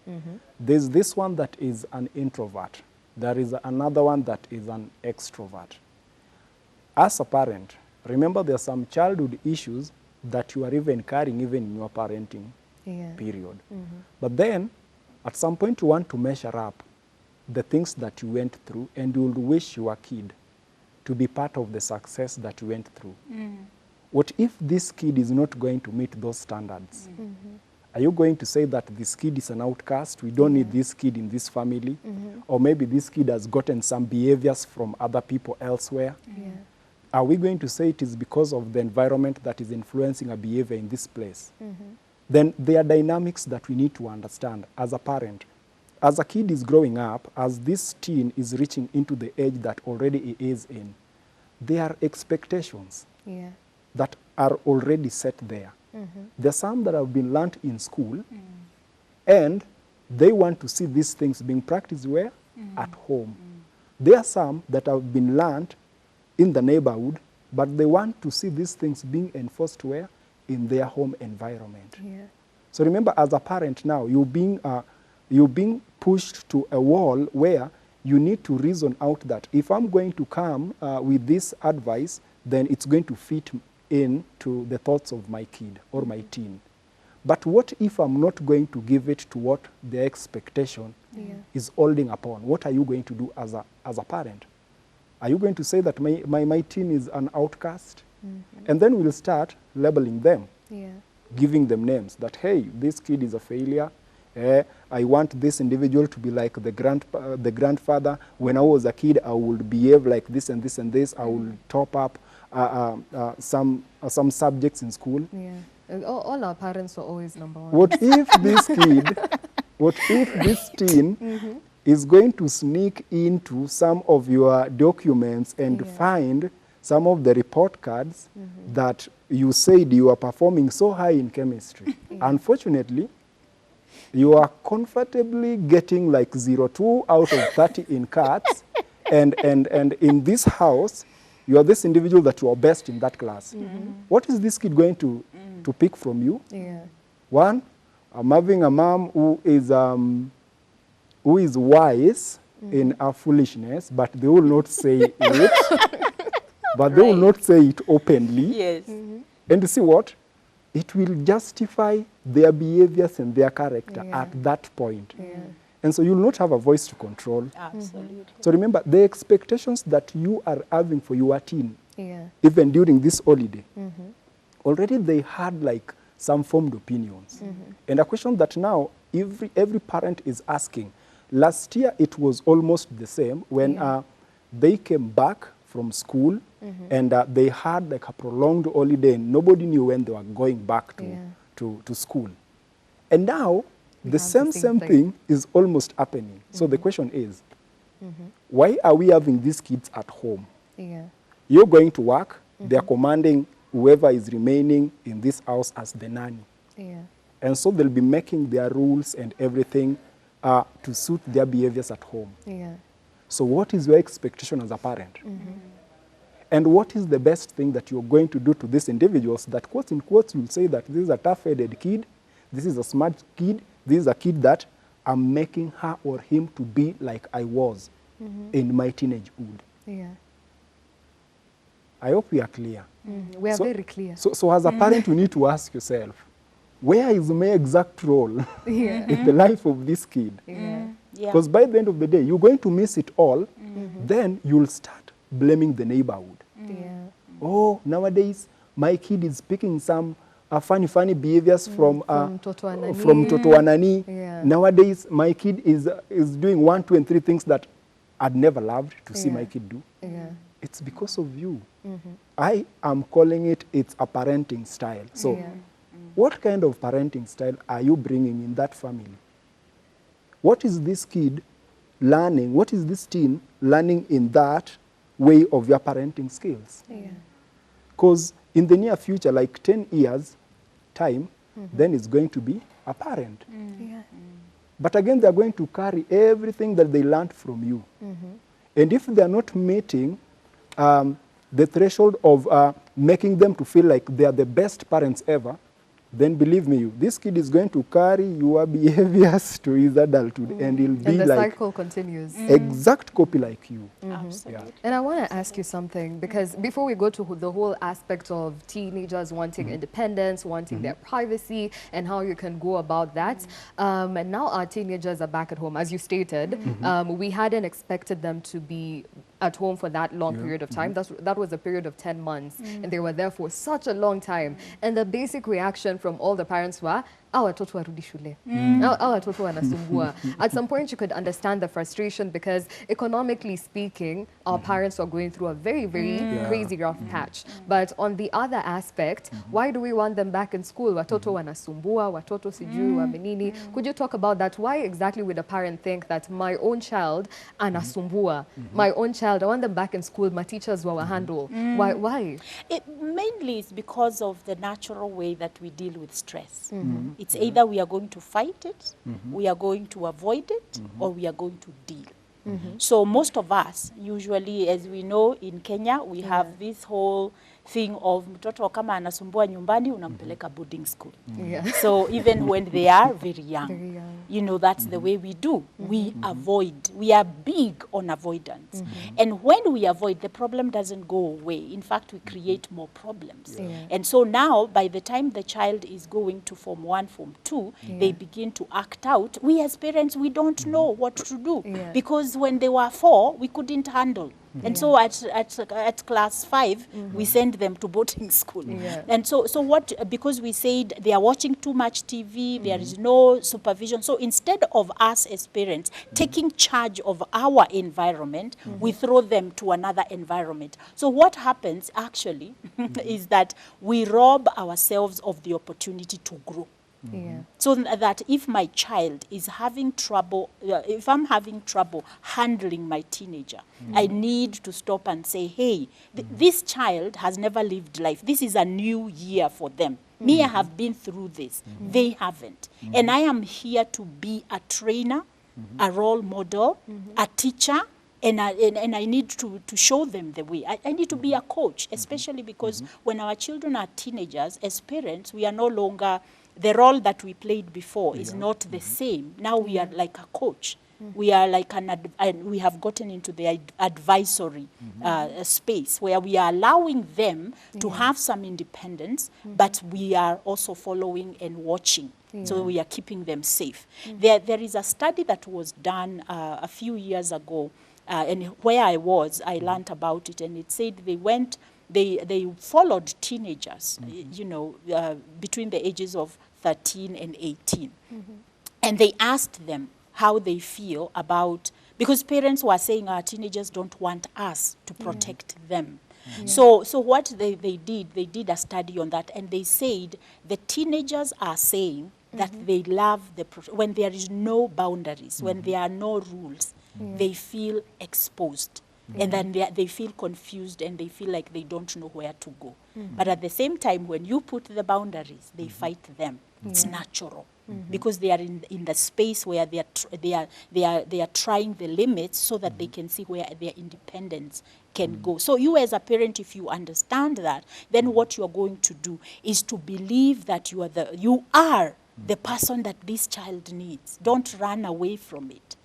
There's this one that is an introvert. There is another one that is an extrovert. As a parent, remember there are some childhood issues that you are even carrying even in your parenting period. But then, at some point you want to measure up the things that you went through, and you would wish your kid to be part of the success that you went through. What if this kid is not going to meet those standards? Are you going to say that this kid is an outcast? We don't need this kid in this family? Or maybe this kid has gotten some behaviors from other people elsewhere? Are we going to say it is because of the environment that is influencing a behavior in this place? Then there are dynamics that we need to understand as a parent. As a kid is growing up, as this teen is reaching into the age that already he is in, there are expectations that are already set there. There are some that have been learnt in school, and they want to see these things being practiced where? At home. There are some that have been learnt in the neighborhood, but they want to see these things being enforced where? In their home environment. So remember, as a parent now, you're being pushed to a wall where you need to reason out that if I'm going to come with this advice, then it's going to fit into the thoughts of my kid or my teen. But what if I'm not going to give it to what their expectation is holding upon? What are you going to do as a parent? Are you going to say that my teen is an outcast? And then we'll start labeling them, giving them names that, hey, this kid is a failure. I want this individual to be like the grandfather. When I was a kid, I would behave like this and this and this. I would top up some subjects in school. All our parents were always number one. What if this teen is going to sneak into some of your documents and find some of the report cards that you said you are performing so high in chemistry? Unfortunately, you are comfortably getting like 0.2 out of 30 in cards, and in this house, you are this individual that you are best in that class. What is this kid going to pick from you? One, I'm having a mom who is wise in her foolishness, but they will not say it. But they will not say it openly. And you see what? It will justify their behaviors and their character at that point. And so you'll not have a voice to control. Absolutely. So remember, the expectations that you are having for your teen, even during this holiday, already they had like some formed opinions. And a question that now every parent is asking. Last year, it was almost the same when they came back from school and they had like a prolonged holiday and nobody knew when they were going back to school. And now the same thing is almost happening. So the question is, why are we having these kids at home? You're going to work, they're commanding whoever is remaining in this house as the nanny. And so they'll be making their rules and everything to suit their behaviors at home. So what is your expectation as a parent? And what is the best thing that you're going to do to these individuals that, quotes in quotes, will say that this is a tough-headed kid, this is a smart kid, this is a kid that I'm making her or him to be like I was in my teenagehood. Yeah. I hope we are clear. We are very clear. So as a parent, you need to ask yourself, where is my exact role Yeah. in the life of this kid? Yeah. Because by the end of the day, you're going to miss it all. Then you'll start blaming the neighborhood. Yeah. Oh, nowadays, my kid is picking some funny behaviors from Toto Anani. from Toto Anani. Yeah. Nowadays, my kid is doing 1, 2, and 3 things that I'd never loved to see my kid do. Yeah. It's because of you. I am calling it's a parenting style. So what kind of parenting style are you bringing in that family? What is this kid learning? What is this teen learning in that way of your parenting skills? Because in the near future, like 10 years time, then it's going to be a parent. But again, they're going to carry everything that they learned from you. And if they're not meeting the threshold of making them to feel like they are the best parents ever, then believe me, this kid is going to carry your behaviors to his adulthood, and he'll be And the like cycle continues. exact copy like you. Absolutely. And I want to ask you something, because before we go to the whole aspect of teenagers wanting independence, wanting their privacy, and how you can go about that, and now our teenagers are back at home. As you stated, we hadn't expected them to be at home for that long period of time. That was a period of 10 months, and they were there for such a long time. And the basic reaction from all the parents were, hawa watoto warudi shule. Hawa watoto wanasumbua. At some point, you could understand the frustration, because economically speaking, our parents are going through a very, very crazy rough patch. But on the other aspect, why do we want them back in school? Watoto wanasumbua, watoto sijui wamenini. Could you talk about that? Why exactly would a parent think that my own child anasumbua? My own child, I want them back in school, my teachers will handle. Why? It mainly is because of the natural way that we deal with stress. It's either we are going to fight it, we are going to avoid it, or we are going to deal. So most of us, usually, as we know, in Kenya, we have this whole thing of mtoto kama anasumbua nyumbani unampeleka boarding school. So even when they are very young, you know, that's the way we do. We avoid. We are big on avoidance. And when we avoid, the problem doesn't go away. In fact, we create more problems. And so now, by the time the child is going to Form 1, Form 2, they begin to act out. We as parents, we don't know what to do. Because when they were 4, we couldn't handle. And so at class 5, we send them to boarding school. And so what, because we said they are watching too much TV, there is no supervision. So instead of us as parents taking charge of our environment, we throw them to another environment. So what happens actually is that we rob ourselves of the opportunity to grow. So that if my child is having trouble, if I'm having trouble handling my teenager, I need to stop and say, hey, this child has never lived life. This is a new year for them. Me, I have been through this. They haven't. And I am here to be a trainer, a role model, a teacher, and I need to show them the way. I need to be a coach, especially because when our children are teenagers, as parents, we are no longer, the role that we played before is not the same. Now we are like a coach. We are like we have gotten into the advisory space where we are allowing them to have some independence, but we are also following and watching. So we are keeping them safe. There is a study that was done a few years ago, and where I was, I learned about it, and it said they followed teenagers, you know, between the ages of 13 and 18. And they asked them how they feel about, because parents were saying our teenagers don't want us to protect them. So what they did a study on that, and they said the teenagers are saying that they love when there is no boundaries, when there are no rules, they feel exposed. And then they feel confused, and they feel like they don't know where to go. But at the same time, when you put the boundaries, they fight them. It's natural. because they are in the space where they are trying the limits so that they can see where their independence can go. So you as a parent, if you understand that, then what you are going to do is to believe that you are the person that this child needs. Don't run away from it.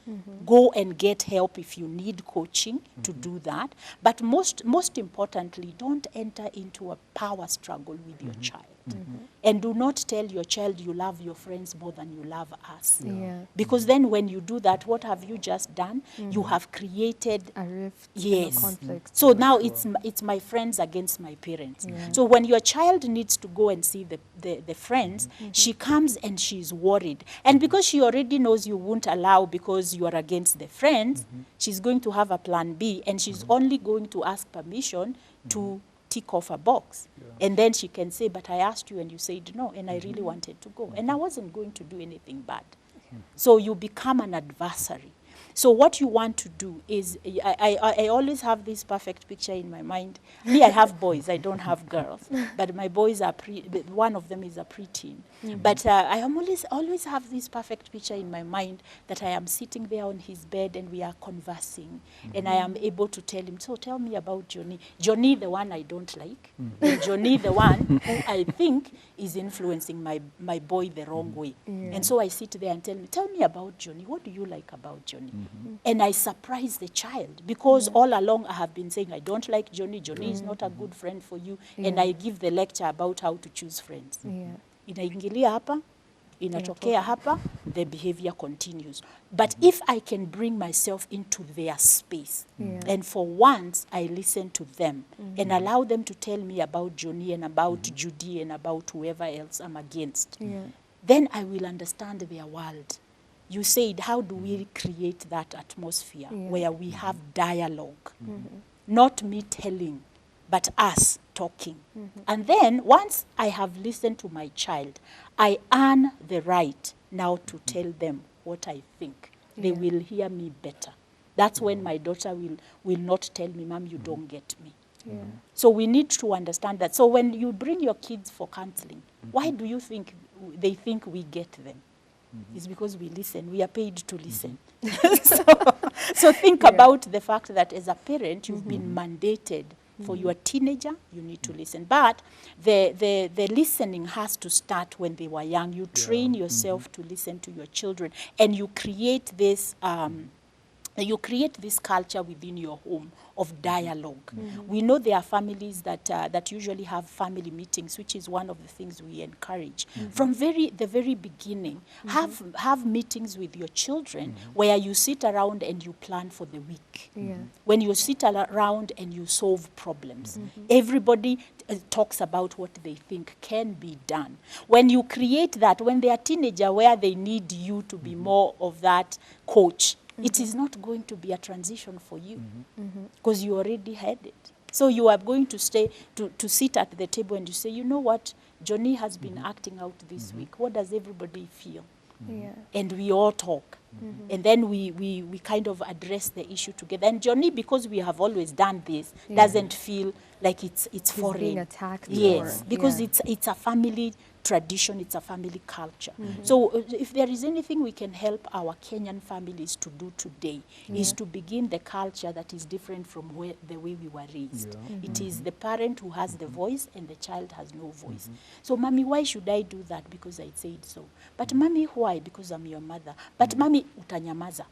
Go and get help if you need coaching to do that. But most importantly, don't enter into a power struggle with your child. And do not tell your child you love your friends more than you love us. Because then when you do that, what have you just done? You have created a rift, yes, a conflict. So now it's my friends against my parents. So when your child needs to go and see the friends, she comes and she's worried. And because she already knows you won't allow because you are against the friends, she's going to have a plan B, and she's only going to ask permission to tick off a box. And then she can say, but I asked you and you said no, and I really wanted to go. And I wasn't going to do anything bad. So you become an adversary. So what you want to do is, I always have this perfect picture in my mind. Me, I have boys, I don't have girls. But my boys are, one of them is a preteen. But I am always have this perfect picture in my mind that I am sitting there on his bed and we are conversing. And I am able to tell him, so tell me about Johnny. Johnny, the one I don't like. And Johnny, the one who I think is influencing my boy the wrong way. And so I sit there and tell me about Johnny. What do you like about Johnny? And I surprise the child because all along I have been saying, I don't like Johnny. Johnny is not a good friend for you. And I give the lecture about how to choose friends. Inaingilia hapa, inatokea hapa, the behavior continues. But if I can bring myself into their space, and for once I listen to them and allow them to tell me about Johnny and about Judy and about whoever else I'm against, then I will understand their world. You said, how do we create that atmosphere where we have dialogue? Not me telling, but us talking. And then once I have listened to my child, I earn the right now to tell them what I think. They will hear me better. That's when my daughter will not tell me, Mom, you don't get me. So we need to understand that. So when you bring your kids for counseling, why do you think they think we get them? It's because we listen. We are paid to listen. So think about the fact that as a parent, you've been mandated for your teenager, you need to listen. But the listening has to start when they were young. You train yourself to listen to your children, and you create this culture within your home of dialogue. We know there are families that usually have family meetings, which is one of the things we encourage. From the very beginning, have meetings with your children where you sit around and you plan for the week. When you sit around and you solve problems, everybody talks about what they think can be done. When you create that, when they are teenager where they need you to be more of that coach, it is not going to be a transition for you because you already had it. So you are going to stay to sit at the table and you say, you know what, Johnny has been acting out this week. What does everybody feel? And we all talk. And then we kind of address the issue together. And Johnny, because we have always done this, doesn't feel like it's foreign. Being attacked. Yes, because it's a family tradition, it's a family culture. So if there is anything we can help our Kenyan families to do today is to begin the culture that is different from the way we were raised. It is the parent who has the voice and the child has no voice. So, Mommy, why should I do that? Because I said so. But Mommy, why? Because I'm your mother. But Mommy, utanyamaza.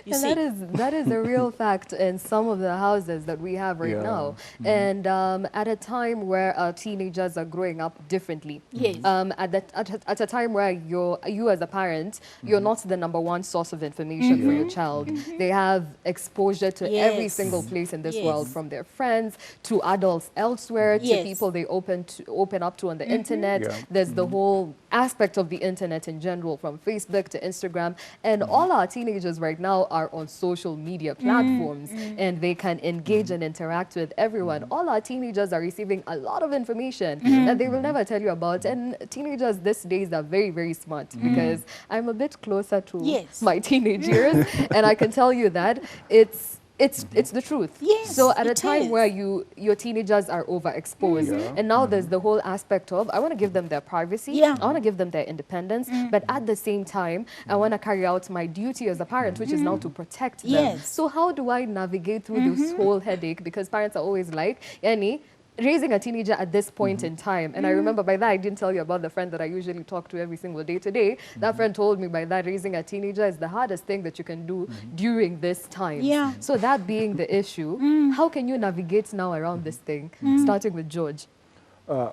And that is a real fact in some of the houses that we have right now. And at a time where teenagers are growing up differently. At a time where you as a parent, you're not the #1 source of information for your child. They have exposure to every single place in this world, from their friends to adults elsewhere to people they open up to on the internet. There's the whole aspect of the internet in general, from Facebook to Instagram. And all our teenagers right now are on social media platforms and they can engage and interact with everyone. All our teenagers are receiving a lot of information that they will never tell you about. And teenagers these days are very, very smart because I'm a bit closer to my teenage years and I can tell you that it's it's the truth. Yes, So at a it time is. where your teenagers are overexposed, and now there's the whole aspect of I want to give them their privacy, Yeah. I want to give them their independence, but at the same time, I want to carry out my duty as a parent, which is now to protect them. Yes. So how do I navigate through this whole headache? Because parents are always like, Yani, raising a teenager at this point in time. And I remember by that, I didn't tell you about the friend that I usually talk to every single day today. That friend told me by that raising a teenager is the hardest thing that you can do during this time. Yeah. So that being the issue, how can you navigate now around this thing? Starting with George.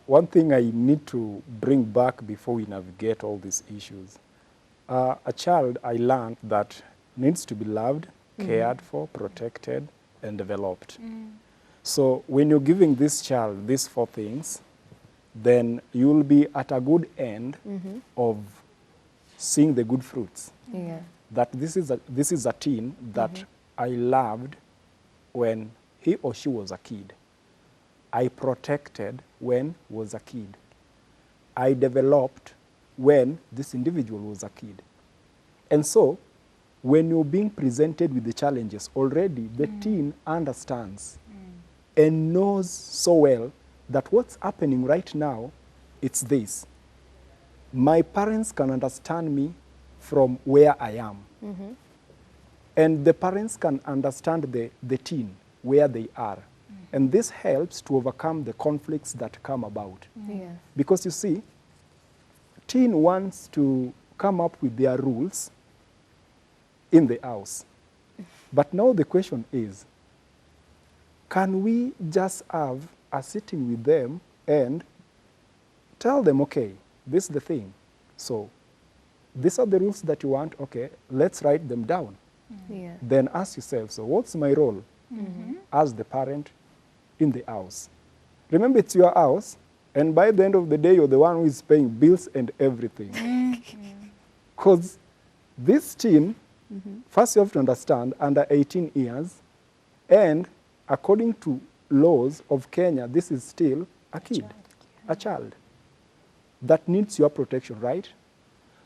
One thing I need to bring back before we navigate all these issues. A child, I learned that needs to be loved, cared for, protected, and developed. So when you're giving this child these 4 things, then you'll be at a good end of seeing the good fruits. Yeah. That this is a teen that I loved when he or she was a kid. I protected when was a kid. I developed when this individual was a kid. And so when you're being presented with the challenges already, the teen understands and knows so well that what's happening right now, it's this. My parents can understand me from where I am. And the parents can understand the teen, where they are. And this helps to overcome the conflicts that come about. Yeah. Because you see, teen wants to come up with their rules in the house. But now the question is, can we just have a sitting with them and tell them, okay, this is the thing. So these are the rules that you want. Okay, let's write them down. Yeah. Then ask yourself, so what's my role as the parent in the house? Remember, it's your house, and by the end of the day, you're the one who is paying bills and everything. Because this teen, first you have to understand, under 18 years, and according to laws of Kenya, this is still a kid, a child that needs your protection, right?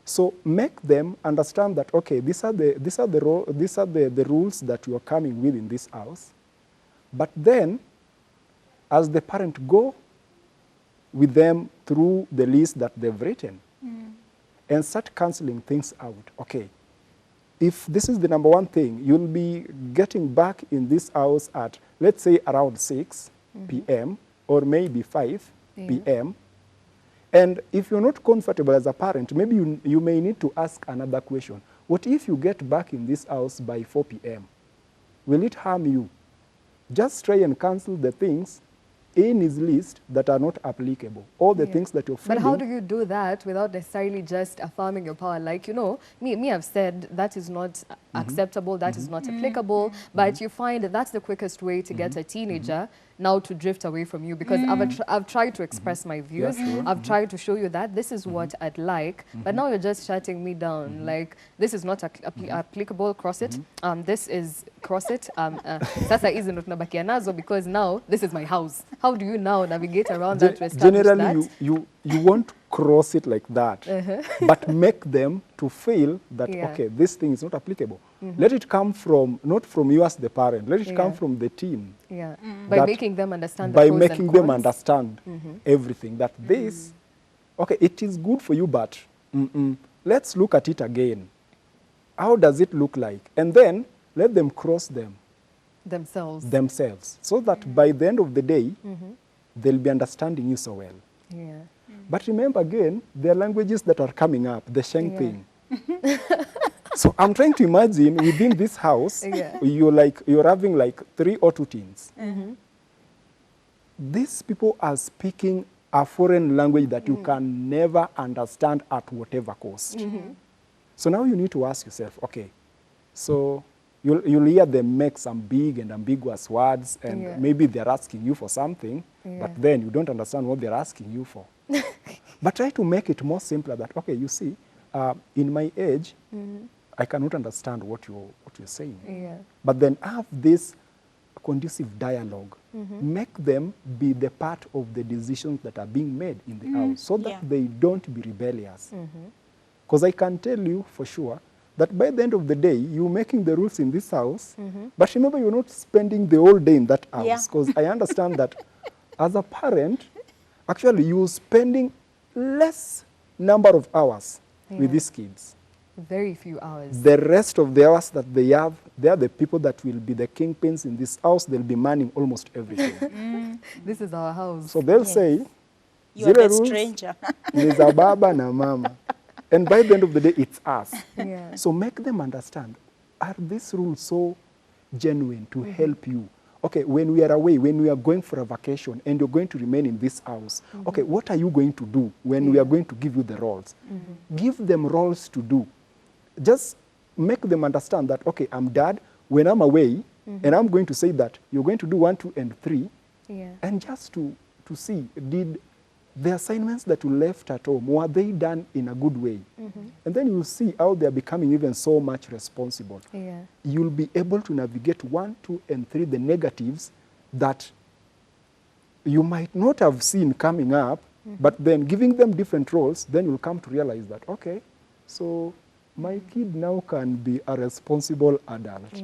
So make them understand that, okay, these are the rules that you are coming with in this house. But then, as the parent, go with them through the list that they've written and start canceling things out. Okay, if this is the number 1 thing, you'll be getting back in this house at, let's say, around 6 p.m. or maybe 5 p.m. And if you're not comfortable as a parent, maybe you may need to ask another question. What if you get back in this house by 4 p.m.? Will it harm you? Just try and cancel the things in his list that are not applicable. All the things that you're feeling. But how do you do that without necessarily just affirming your power? Like, you know, me I've said that is not acceptable, that is not applicable, but you find that that's the quickest way to get a teenager now to drift away from you, because I've tried to express my views. Yeah, sure. I've tried to show you that this is what I'd like, but now you're just shutting me down. Like, this is not applicable, cross it. This is cross it. Sasa hizi ndo tunabakia nazo, because now this is my house. How do you now navigate around that to establish Generally, that? you won't cross it like that, but make them to feel that, okay, this thing is not applicable. Let it come from, not from you as the parent, let it come from the teen. Yeah, by making them understand the by pros making and them cons. understand everything, that this, okay, it is good for you, but let's look at it again. How does it look like? And then let them cross them themselves, so that by the end of the day, they'll be understanding you so well. Yeah. But remember again, there are languages that are coming up, the Sheng thing. So I'm trying to imagine within this house, you're having like 3 or 2 teens. These people are speaking a foreign language that you can never understand at whatever cost. So now you need to ask yourself, okay, so you'll hear them make some big and ambiguous words, and maybe they're asking you for something, but then you don't understand what they're asking you for. But try to make it more simpler that, okay, you see, in my age, I cannot understand what you're saying. But then have this conducive dialogue. Make them be the part of the decisions that are being made in the house, so that they don't be rebellious. Because I can tell you for sure that by the end of the day, you're making the rules in this house, but remember you're not spending the whole day in that house. Because I understand that as a parent, actually you're spending less number of hours with these kids. Very few hours. The rest of the hours that they have, they are the people that will be the kingpins in this house. They'll be manning almost everything. This is our house. So they'll say, You are zile the rules, stranger. ni za baba na mama. And by the end of the day, it's us. Yeah. So make them understand, are these rules so genuine to help you? Okay, when we are away, when we are going for a vacation and you're going to remain in this house, okay, what are you going to do when we are going to give you the roles? Give them roles to do. Just make them understand that, okay, I'm dad, when I'm away, and I'm going to say that you're going to do 1, 2, and 3, and just to see, did the assignments that you left at home, were they done in a good way? And then you'll see how they're becoming even so much responsible. You'll be able to navigate 1, 2, and 3, the negatives that you might not have seen coming up, but then giving them different roles, then you'll come to realize that, okay, so my kid now can be a responsible adult.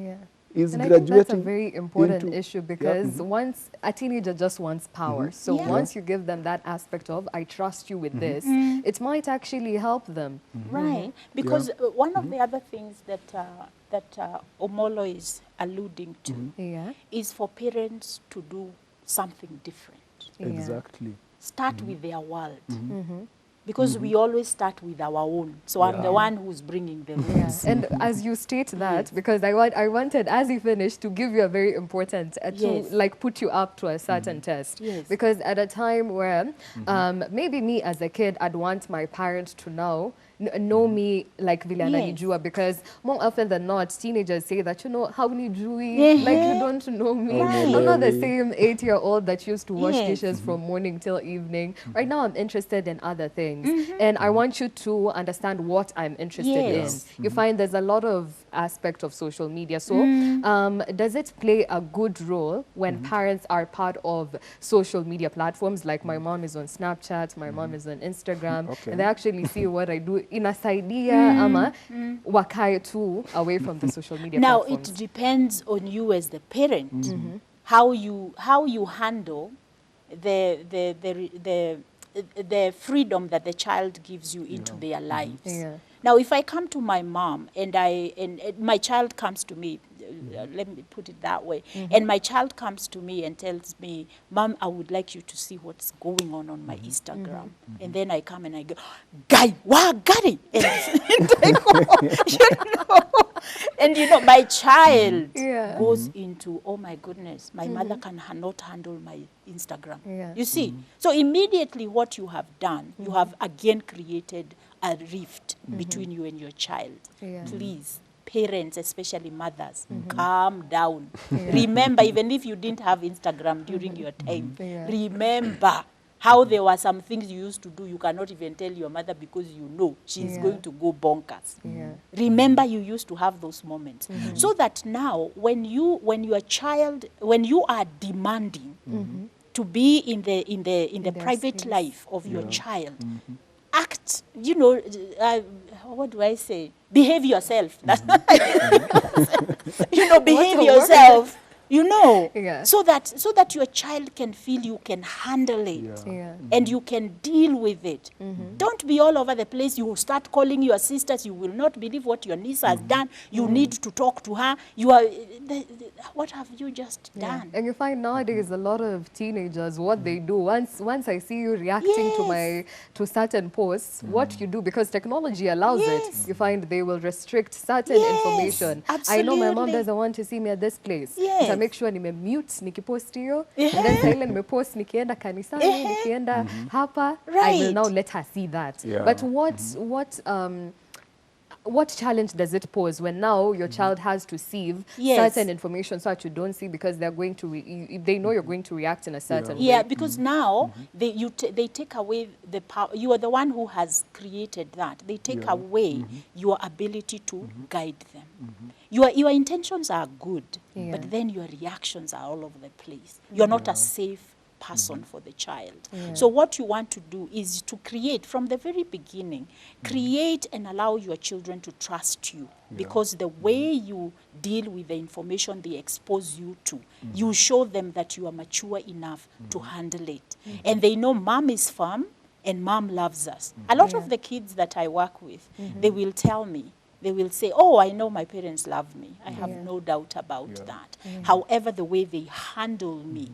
Is and I graduating think that's a very important into, issue because once a teenager just wants power, so once you give them that aspect of I trust you with this, it might actually help them. Right, because one of the other things that Omolo is alluding to is for parents to do something different. Exactly. Start with their world. Because we always start with our own. So I'm the one who's bringing the rules. And as you state that, because I wanted, as you finished, to give you a very important, to like put you up to a certain test. Because at a time where maybe me as a kid, I'd want my parents to know me like vile ananijua, because more often than not, teenagers say that, you know, how nijui, like you don't know me. I'm not the same 8-year-old that used to wash dishes from morning till evening. Right now, I'm interested in other things. And I want you to understand what I'm interested in. You find there's a lot of aspect of social media. So does it play a good role when parents are part of social media platforms? Like my mom is on Snapchat, my mom is on Instagram, and they actually see what I do. Inasaidia ama wakae tu away from the social media platforms. Now it depends on you as the parent, how you handle the freedom that the child gives you into their lives. Now, if I come to my mom and my child comes to me, let me put it that way, and my child comes to me and tells me, Mom, I would like you to see what's going on my Instagram. And then I come and I go, Guy, wow, got it. And you know, my child goes into, oh my goodness, my mother cannot handle my Instagram. You see? So immediately what you have done, you have again created a rift between you and your child. Please, parents, especially mothers, calm down. Remember, even if you didn't have Instagram during your time, remember how there were some things you used to do you cannot even tell your mother because you know she's going to go bonkers. Remember, you used to have those moments. So that now, when you are demanding to be in the private life of your child, act, you know, what do I say? Behave yourself. You know, behave yourself. You know, so that your child can feel you can handle it and you can deal with it. Don't be all over the place. You will start calling your sisters. You will not believe what your niece has done. You need to talk to her. You are, what have you just done? And you find nowadays a lot of teenagers, what they do, once I see you reacting to certain posts, what you do, because technology allows it, you find they will restrict certain information. I know my mom doesn't want to see me at this place. Make sure nimemute nikipost hiyo, and then saa ile nimepost nikienda kanisani, nikienda hapa, I will now let her see that. But what challenge does it pose when now your child has to sieve certain information so that you don't see, because they're going to they know you're going to react in a certain way? Yeah, because now they take away the power. You are the one who has created that. They take away your ability to guide them. Your intentions are good, but then your reactions are all over the place. You're not a safe person for the child. Yeah. So what you want to do is to create, from the very beginning, create and allow your children to trust you. Because the way you deal with the information they expose you to, you show them that you are mature enough to handle it. And they know mom is firm and mom loves us. A lot of the kids that I work with, they will tell me, they will say, oh, I know my parents love me. I have no doubt about that. However, the way they handle me,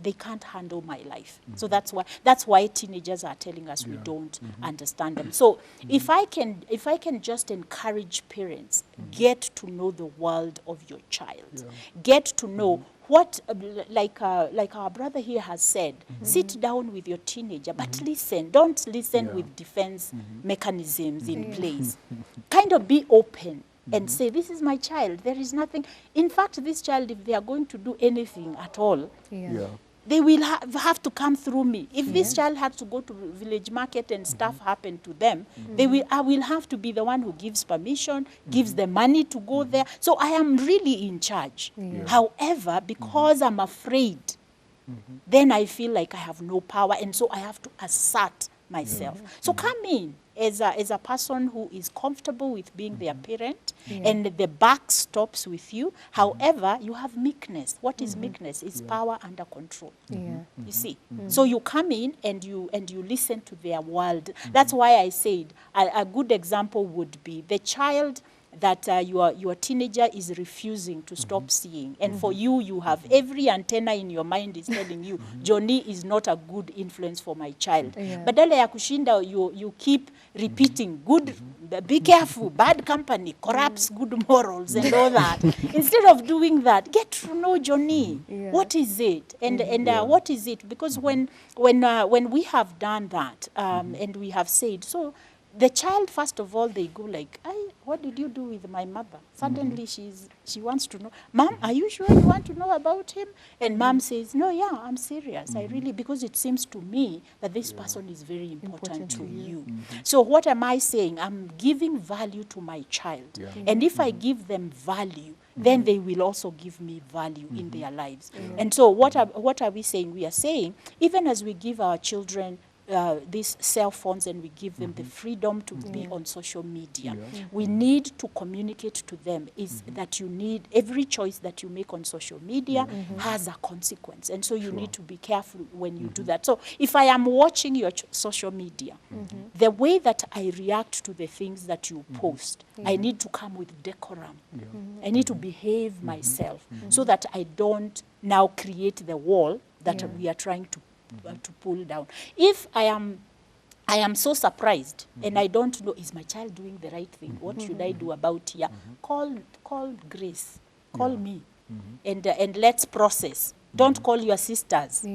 they can't handle my life. So that's why teenagers are telling us we don't understand them. So if I can just encourage parents, get to know the world of your child. Get to know what, like our brother here has said, sit down with your teenager, but listen. Don't listen with defense mechanisms in place. Kind of be open and say, this is my child. There is nothing. In fact, this child, if they are going to do anything at all, they will have to come through me. If this child had to go to village market and stuff happened to them, I will have to be the one who gives permission, gives the money to go there. So I am really in charge. However, because I'm afraid, then I feel like I have no power, and so I have to assert myself. So come in as a person who is comfortable with being their parent, and the buck stops with you. However, you have meekness. What is meekness? It's power under control. You see. So you come in and you listen to their world. That's why I said a good example would be the child that your teenager is refusing to stop seeing. And for you, you have every antenna in your mind is telling you, Johnny is not a good influence for my child. Badala ya kushinda, you keep repeating, good, be careful, bad company corrupts good morals and all that. Instead of doing that, get to know Johnny. What is it? And what is it? Because when we have done that, and we have said, so the child, first of all, they go like, what did you do with my mother? Suddenly she wants to know. Mom, are you sure you want to know about him? And mom says, no, yeah, I'm serious. I really, because it seems to me that this person is very important to you. So what am I saying? I'm giving value to my child. And if I give them value, then they will also give me value in their lives. And so what are we saying? We are saying, even as we give our children these cell phones and we give them the freedom to be on social media, we need to communicate to them is that you need, every choice that you make on social media has a consequence. And so you need to be careful when you do that. So if I am watching your social media, the way that I react to the things that you post, I need to come with decorum. I need to behave myself so that I don't now create the wall that we are trying to pull down. If I am so surprised and I don't know, is my child doing the right thing? What should I do about here? Call Grace, call me, and let's process. Don't call your sisters.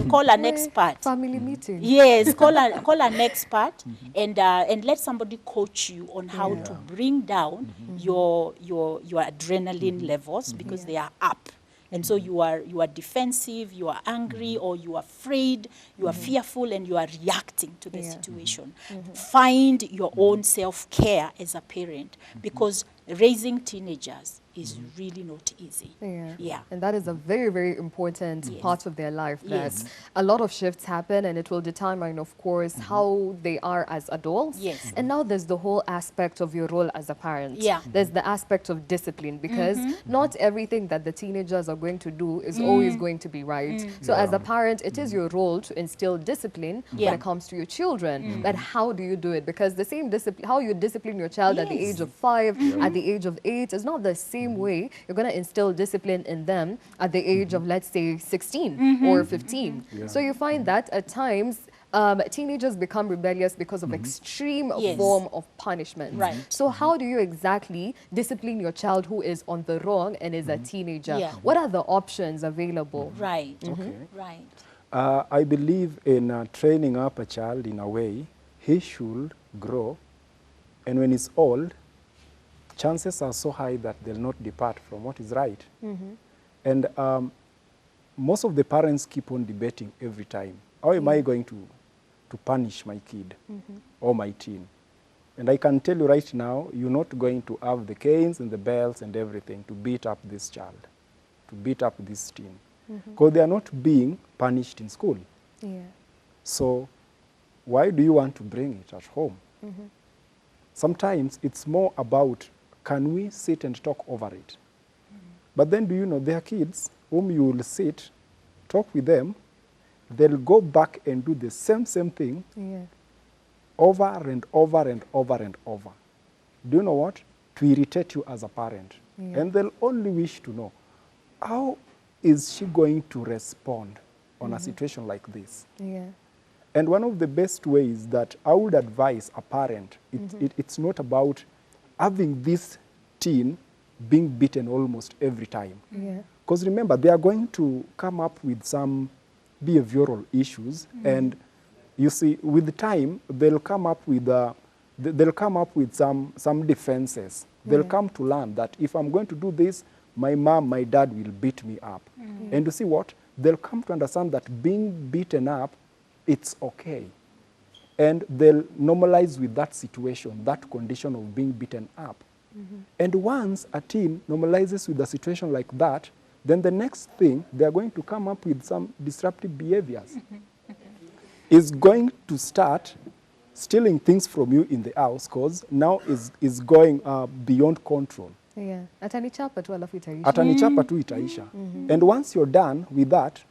Call an expert. Family meeting. Yes, call an expert, and let somebody coach you on how to bring down your adrenaline levels, because they are up. And so you are defensive, you are angry, or you are afraid, you are fearful, and you are reacting to the situation. Find your own self-care as a parent, because raising teenagers is really not easy. And that is a very, very important part of their life, that a lot of shifts happen, and it will determine, of course, how they are as adults. And now there's the whole aspect of your role as a parent. There's the aspect of discipline, because not everything that the teenagers are going to do is always going to be right. So as a parent, it is your role to instill discipline when it comes to your children. But how do you do it? Because the same discipline, how you discipline your child at the age of 5, at the age of 8, is not the same way you're going to instill discipline in them at the age of, let's say, 16 or 15. So you find that at times teenagers become rebellious because of extreme form of punishment. So how do you exactly discipline your child who is on the wrong and is a teenager? What are the options available? I believe in training up a child in a way he should grow, and when he's old, chances are so high that they'll not depart from what is right. And most of the parents keep on debating every time. How am I going to punish my kid or my teen? And I can tell you right now, you're not going to have the canes and the bells and everything to beat up this child, to beat up this teen. because they are not being punished in school. Yeah. So why do you want to bring it at home? Sometimes it's more about, can we sit and talk over it? But then do you know, there are kids whom you will sit, talk with them, they'll go back and do the same thing Yeah. over and over and over and over. Do you know what? To irritate you as a parent. Yeah. And they'll only wish to know, how is she going to respond on a situation like this? Yeah. And one of the best ways that I would advise a parent, it's not about having this teen being beaten almost every time. Yeah. Because remember, they are going to come up with some behavioral issues, and you see, with time, they'll come up with some defenses. They'll come to learn that if I'm going to do this, my mom, my dad will beat me up. And you see what? They'll come to understand that being beaten up, it's okay. And they'll normalize with that situation, that condition of being beaten up. And once a teen normalizes with a situation like that, then the next thing, they're going to come up with some disruptive behaviors. Is going to start stealing things from you in the house, because now is going beyond control. Yeah. Atanichapa tu alafu itaisha. Atanichapa tu itaisha. And once you're done with that,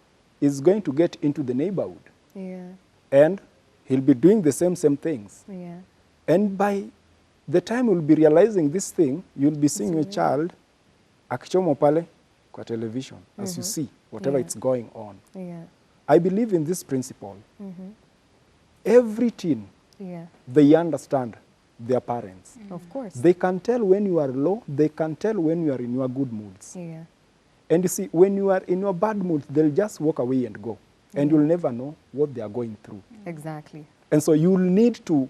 is going to get into the neighborhood. Yeah. And he'll be doing the same things. Yeah. And by the time you'll be realizing this thing, you'll be seeing your child akichomo pale kwa television, as you see, whatever it's going on. Yeah. I believe in this principle. Every teen, Yeah. they understand their parents. Of course. They can tell when you are low, they can tell when you are in your good moods. Yeah. And you see, when you are in your bad mood, they'll just walk away and go. And you'll never know what they are going through. Exactly. And so you'll need to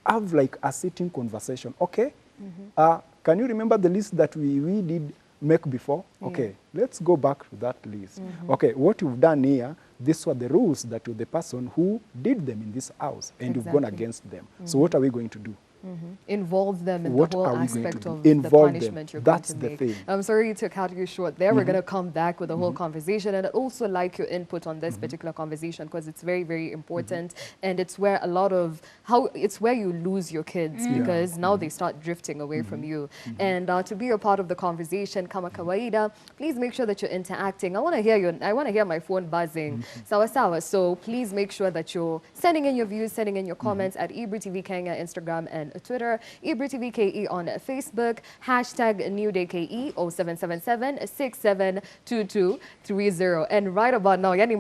have like a sitting conversation. Okay, can you remember the list that we did make before? Okay, let's go back to that list. Okay, what you've done here, these were the rules that you're the person who did them in this house, and you've gone against them. So what are we going to do? Involve them in What the whole are we going aspect to do? of the Involve punishment them. you're That's going to the make. thing. I'm sorry to cut you short there. We're going to come back with the whole conversation, and I'd also like your input on this particular conversation, because it's very, very important, and it's where a lot of it's where you lose your kids, because now they start drifting away from you. And to be a part of the conversation, kama kawaida, please make sure that you're interacting. I want to hear my phone buzzing. Sawa sawa. So please make sure that you're sending in your views, sending in your comments at Ebru TV Kenya, Instagram and Twitter, Ebru TV KE on Facebook, hashtag NewDayKE 0777-672230. And right about now, Yani,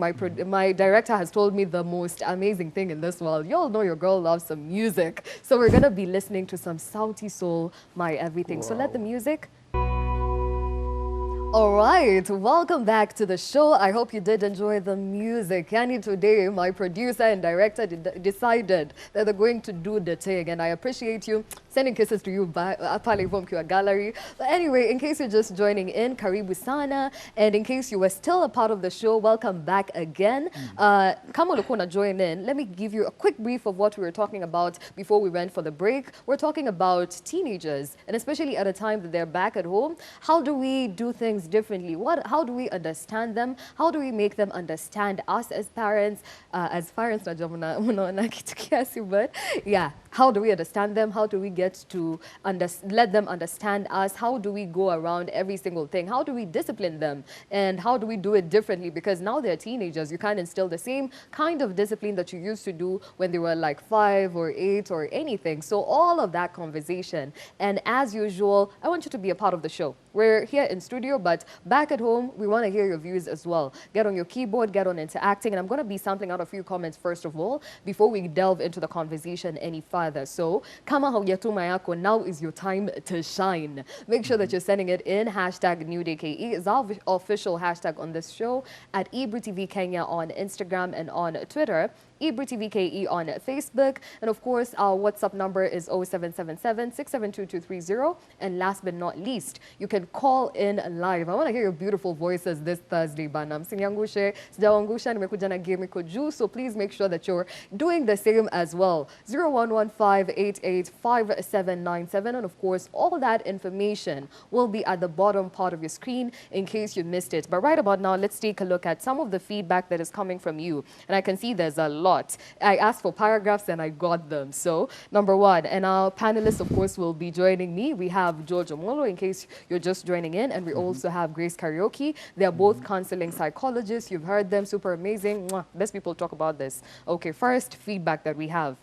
my director has told me the most amazing thing in this world. You all know your girl loves some music. So we're going to be listening to some Sauti Soul, My Everything. Wow. So let the music. All right, welcome back to the show. I hope you did enjoy the music. Yani, today, my producer and director decided that they're going to do the thing, and I appreciate you. Sending kisses to you pale from your gallery. But anyway, in case you're just joining in, karibu sana. And in case you were still a part of the show, welcome back again. Kama ulikuwa na join in, let me give you a quick brief of what we were talking about before we went for the break. We're talking about teenagers, and especially at a time that they're back at home. How do we do things differently? How do we understand them? How do we make them understand us as parents? Najua mnaona kitu kiasi, but yeah, how do we understand them? How do we get to let them understand us? How do we go around every single thing? How do we discipline them? And how do we do it differently? Because now they're teenagers. You can't instill the same kind of discipline that you used to do when they were like 5 or 8 or anything. So all of that conversation. And as usual, I want you to be a part of the show. We're here in studio, but back at home, we want to hear your views as well. Get on your keyboard, get on interacting. And I'm going to be sampling out a few comments first of all, before we delve into the conversation any further. So, kama haujatuma yako, now is your time to shine. Make sure that you're sending it in. Hashtag NewDayKE is our official hashtag on this show, at Ebru TV Kenya on Instagram and on Twitter. Ibri TV KE on Facebook. And of course, our WhatsApp number is 0777-672-230. And last but not least, you can call in live. I want to hear your beautiful voices this Thursday, Banam. Sinyangushe, Sijawangusha, nimekuja na game iko juu, so please make sure that you're doing the same as well. 0115885797, and of course, all that information will be at the bottom part of your screen in case you missed it. But right about now, let's take a look at some of the feedback that is coming from you. And I can see there's a lot. I asked for paragraphs and I got them. So, number one, and our panelists, of course, will be joining me. We have George Omolo, in case you're just joining in, and we also have Grace Karaoke. They are both counseling psychologists. You've heard them, super amazing. Mwah. Best people talk about this. Okay, first feedback that we have.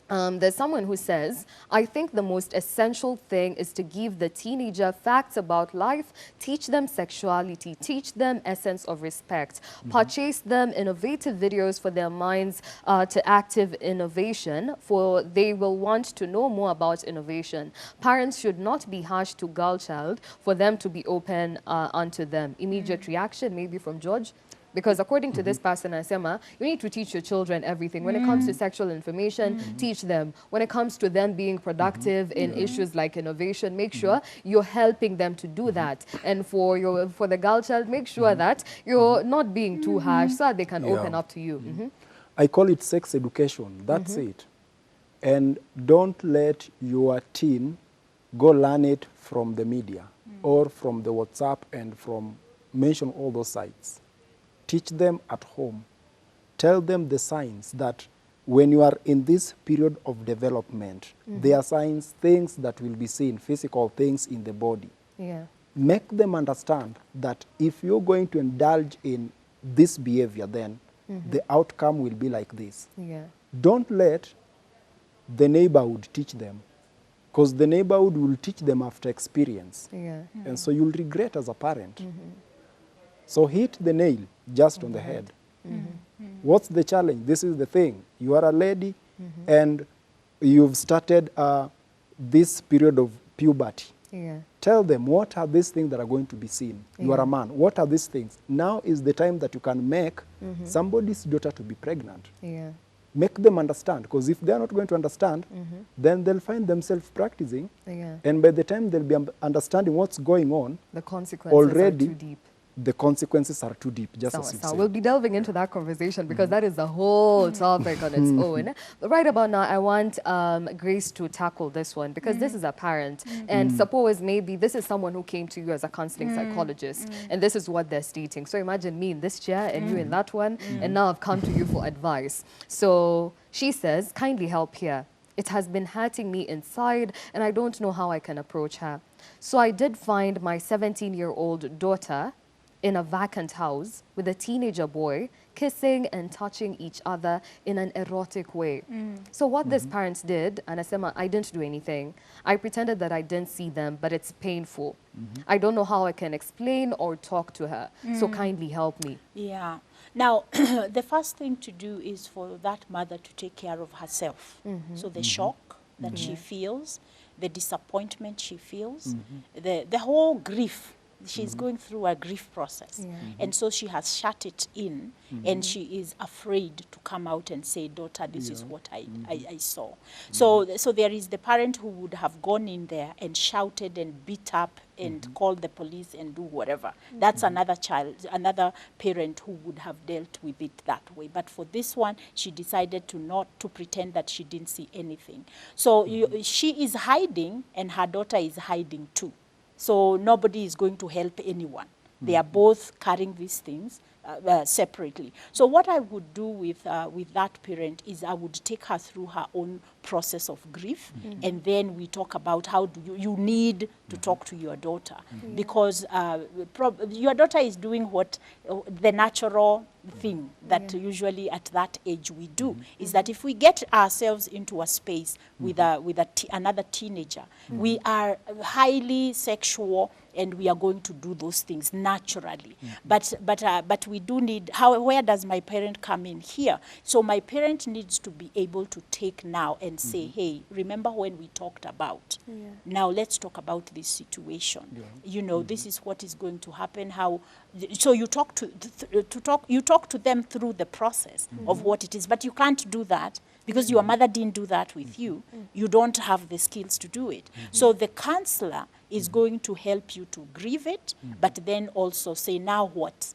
There's someone who says, I think the most essential thing is to give the teenager facts about life, teach them sexuality, teach them essence of respect, purchase them innovative videos for their minds to active innovation, for they will want to know more about innovation. Parents should not be harsh to girl child for them to be open unto them. Immediate reaction, maybe from George? Because according to this person, Asema, you need to teach your children everything. When it comes to sexual information, teach them. When it comes to them being productive in issues like innovation, make sure you're helping them to do that. And for the girl child, make sure that you're not being too harsh so that they can open up to you. I call it sex education. That's it. And don't let your teen go learn it from the media or from the WhatsApp and from mention all those sites. Teach them at home. Tell them the signs that when you are in this period of development, there are signs, things that will be seen, physical things in the body. Yeah. Make them understand that if you're going to indulge in this behavior, then the outcome will be like this. Yeah. Don't let the neighborhood teach them, because the neighborhood will teach them after experience. Yeah. And so you'll regret as a parent. So hit the nail just on the head. What's the challenge? This is the thing. You are a lady and you've started this period of puberty. Yeah. Tell them, what are these things that are going to be seen? You are a man. What are these things? Now is the time that you can make somebody's daughter to be pregnant. Yeah. Make them understand, because if they are not going to understand, then they'll find themselves practicing. Yeah. And by the time they'll be understanding what's going on, The consequences already are too deep. the consequences are too deep, just as you said. We'll be delving into that conversation because that is a whole topic on its own. But right about now, I want Grace to tackle this one because this is a parent. And suppose maybe this is someone who came to you as a counseling psychologist and this is what they're stating. So imagine me in this chair and you in that one, and now I've come to you for advice. So she says, kindly help here. It has been hurting me inside and I don't know how I can approach her. So I did find my 17-year-old daughter in a vacant house with a teenager boy kissing and touching each other in an erotic way. So what this parents did, and I didn't do anything. I pretended that I didn't see them, but it's painful. I don't know how I can explain or talk to her. So kindly help me. Yeah. Now, the first thing to do is for that mother to take care of herself. So the shock that she feels, the disappointment she feels, the whole grief. She's going through a grief process. And so she has shut it in and she is afraid to come out and say, daughter, this is what I saw. So there is the parent who would have gone in there and shouted and beat up and called the police and do whatever. That's another child, another parent who would have dealt with it that way. But for this one, she decided to pretend that she didn't see anything. So she is hiding and her daughter is hiding too. So nobody is going to help anyone. They are both carrying these things separately. So what I would do with that parent is I would take her through her own process of grief, and then we talk about how do you need to talk to your daughter, because your daughter is doing what the natural thing that usually at that age we do, is that if we get ourselves into a space with another teenager, we are highly sexual and we are going to do those things naturally. But we do need, where does my parent come in here? So my parent needs to be able to take now and say, hey, remember when we talked about? Now let's talk about this situation. You know, this is what is going to happen. So you talk to them through the process of what it is, but you can't do that because your mother didn't do that with you. You don't have the skills to do it. So the counselor is going to help you to grieve it, but then also say, now what?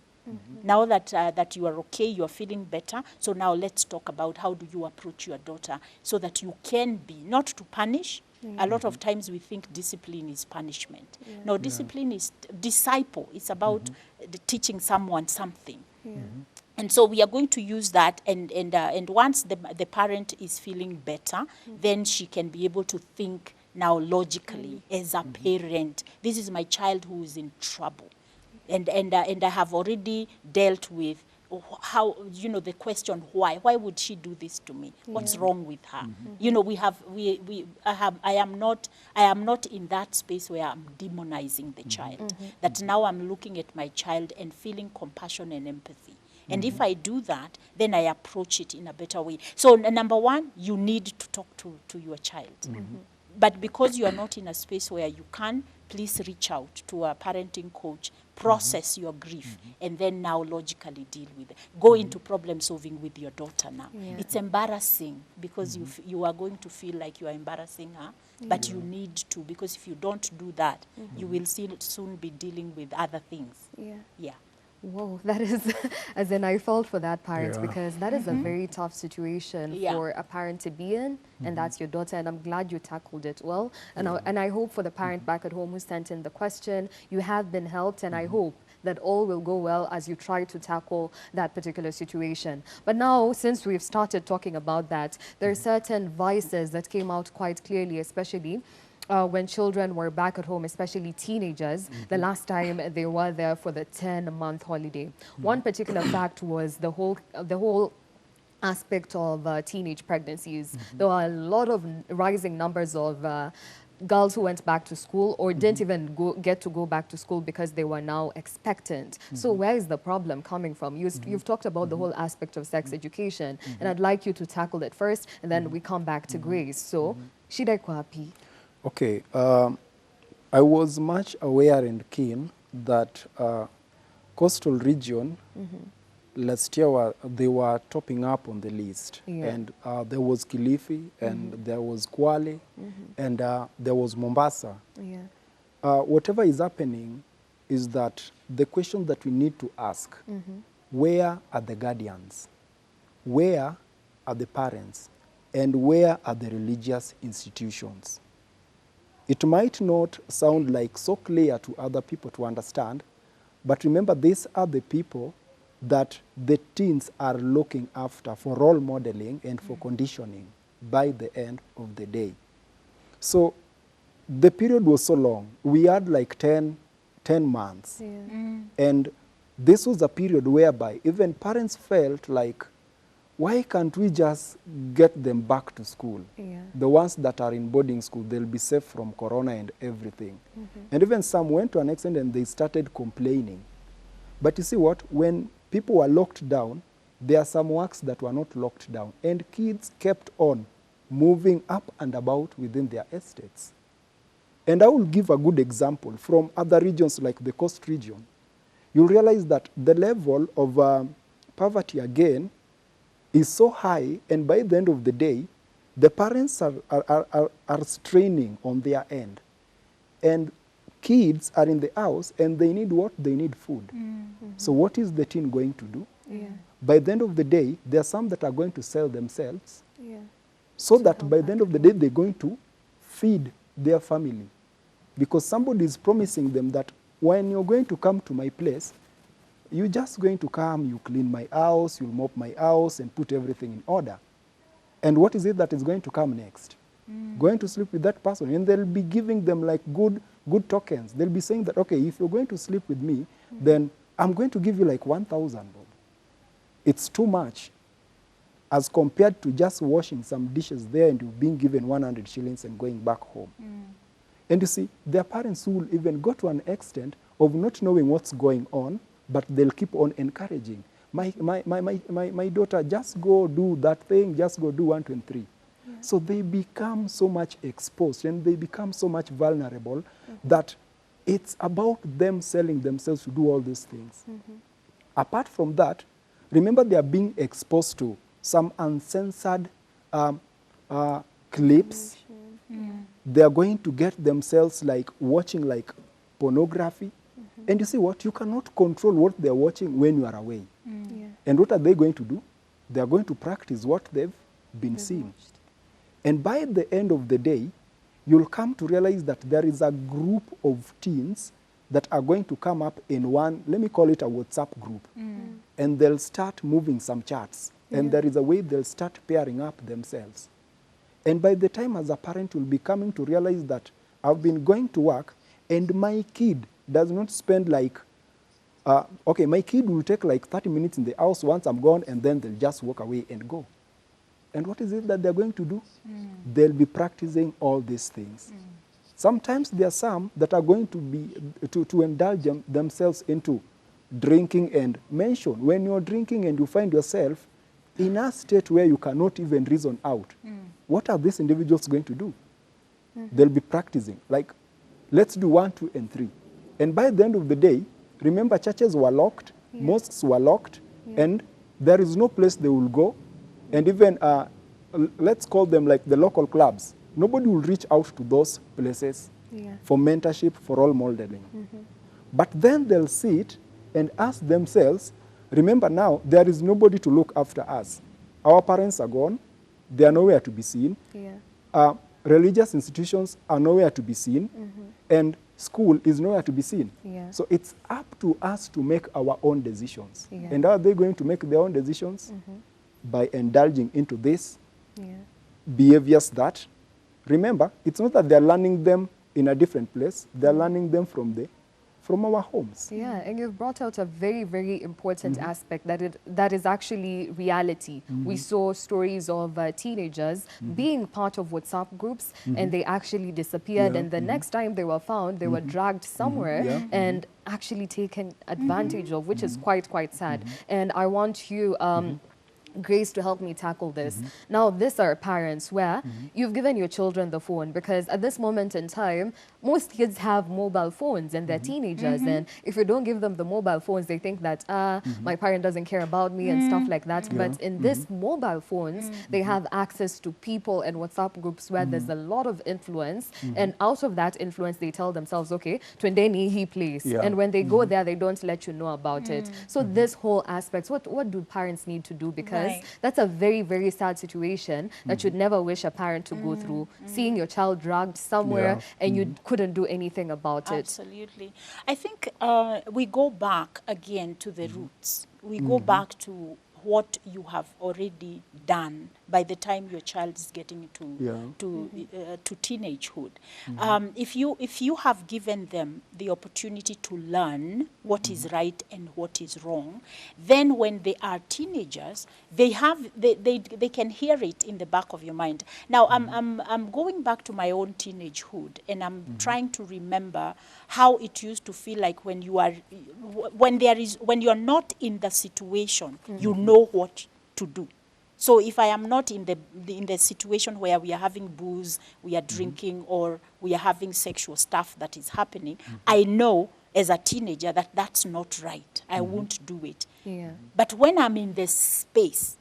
Now that you are okay, you are feeling better, so now let's talk about how do you approach your daughter so that you can be, not to punish. A lot of times we think discipline is punishment. No, discipline is disciple. It's about teaching someone something. And so we are going to use that, and once the parent is feeling better, then she can be able to think now logically as a parent. This is my child who is in trouble. And I have already dealt with how, you know, the question why would she do this to me? What's wrong with her? You know, I am not in that space where I'm demonizing the child. That now I'm looking at my child and feeling compassion and empathy. And if I do that, then I approach it in a better way. So number one, you need to talk to your child. But because you are not in a space where you can, please reach out to a parenting coach, process your grief, and then now logically deal with it. Go into problem solving with your daughter now. It's embarrassing because you are going to feel like you are embarrassing her, but you need to, because if you don't do that, you will soon be dealing with other things. Yeah. Whoa, that is, as in I felt for that parent because that is a very tough situation for a parent to be in, and that's your daughter, and I'm glad you tackled it well. And, I hope for the parent back at home who sent in the question, you have been helped, and I hope that all will go well as you try to tackle that particular situation. But now, since we've started talking about that, there are certain vices that came out quite clearly, especially when children were back at home, especially teenagers, the last time they were there for the 10-month holiday. One particular fact was the whole aspect of teenage pregnancies. There were a lot of rising numbers of girls who went back to school or didn't even get to go back to school because they were now expectant. So where is the problem coming from? You've talked about the whole aspect of sex education, and I'd like you to tackle it first, and then we come back to Grace. So, shida iko wapi? Okay, I was much aware and keen that coastal region last year they were topping up on the list, and there was Kilifi, and there was Kwale, and there was Mombasa. Whatever is happening is that the question that we need to ask, where are the guardians? Where are the parents? And where are the religious institutions? It might not sound like so clear to other people to understand, but remember, these are the people that the teens are looking after for role modeling and for conditioning by the end of the day. So the period was so long. We had like 10 months. And this was a period whereby even parents felt like, why can't we just get them back to school? The ones that are in boarding school, they'll be safe from corona and everything. And even some went to an extent and they started complaining. But you see what? When people were locked down, there are some works that were not locked down. And kids kept on moving up and about within their estates. And I will give a good example from other regions like the coast region. You'll realize that the level of poverty again is so high, and by the end of the day, the parents are straining on their end. And kids are in the house, and they need what? They need food. So what is the teen going to do? By the end of the day, there are some that are going to sell themselves, so that by the end of the day, they're going to feed their family. Because somebody is promising them that when you're going to come to my place, you're just going to come, you clean my house, you'll mop my house and put everything in order. And what is it that is going to come next? Going to sleep with that person, and they'll be giving them like good tokens. They'll be saying that, okay, if you're going to sleep with me, then I'm going to give you like 1,000 bob. It's too much as compared to just washing some dishes there and you being given 100 shillings and going back home. And you see, there are parents who will even go to an extent of not knowing what's going on, but they'll keep on encouraging. My daughter, just go do that thing, just go do 1, 2, and 3. Yeah. So they become so much exposed and they become so much vulnerable that it's about them selling themselves to do all these things. Apart from that, remember they are being exposed to some uncensored clips. They are going to get themselves like watching like pornography. And you see what? You cannot control what they're watching when you are away. Yeah. And what are they going to do? They are going to practice what they've been seeing. And by the end of the day, you'll come to realize that there is a group of teens that are going to come up in one, let me call it a WhatsApp group. And they'll start moving some charts. And there is a way they'll start pairing up themselves. And by the time as a parent, you'll be coming to realize that I've been going to work and my kid does not spend like, okay, my kid will take like 30 minutes in the house once I'm gone, and then they'll just walk away and go. And what is it that they're going to do? They'll be practicing all these things. Sometimes there are some that are going to be to indulge themselves into drinking and mention. When you're drinking and you find yourself in a state where you cannot even reason out, what are these individuals going to do? They'll be practicing. Like, let's do 1, 2, and 3. And by the end of the day, remember churches were locked, mosques were locked, and there is no place they will go. And even, let's call them like the local clubs. Nobody will reach out to those places for mentorship, for role modeling. But then they'll sit and ask themselves, remember now, there is nobody to look after us. Our parents are gone. They are nowhere to be seen. Religious institutions are nowhere to be seen. And school is nowhere to be seen. So it's up to us to make our own decisions. And how are they going to make their own decisions? By indulging into this behaviors that, remember, it's not that they're learning them in a different place. They're learning them from our homes. Yeah, and you've brought out a very, very important aspect that is actually reality. We saw stories of teenagers being part of WhatsApp groups and they actually disappeared, and the next time they were found, they were dragged somewhere and actually taken advantage of, which is quite sad. And I want you, Grace, to help me tackle this. Now, these are parents where you've given your children the phone, because at this moment in time, most kids have mobile phones and they're teenagers. And if you don't give them the mobile phones, they think that, my parent doesn't care about me and stuff like that. But in this mobile phones, they have access to people and WhatsApp groups where there's a lot of influence. And out of that influence, they tell themselves, okay, twendeni he place. And when they go there, they don't let you know about it. So this whole aspect, what do parents need to do? Because that's a very, very sad situation that you'd never wish a parent to go through, seeing your child dragged somewhere and you couldn't do anything about it. Absolutely. I think we go back again to the roots. We go back to what you have already done by the time your child is getting to teenagehood. If you have given them the opportunity to learn what is right and what is wrong, then when they are teenagers, they can hear it in the back of your mind. Now I'm going back to my own teenagehood, and I'm trying to remember how it used to feel like when you're not in the situation, you know what to do. So if I am not in the situation where we are having booze, we are drinking, or we are having sexual stuff that is happening, I know as a teenager that that's not right. I won't do it. But when I'm in this space,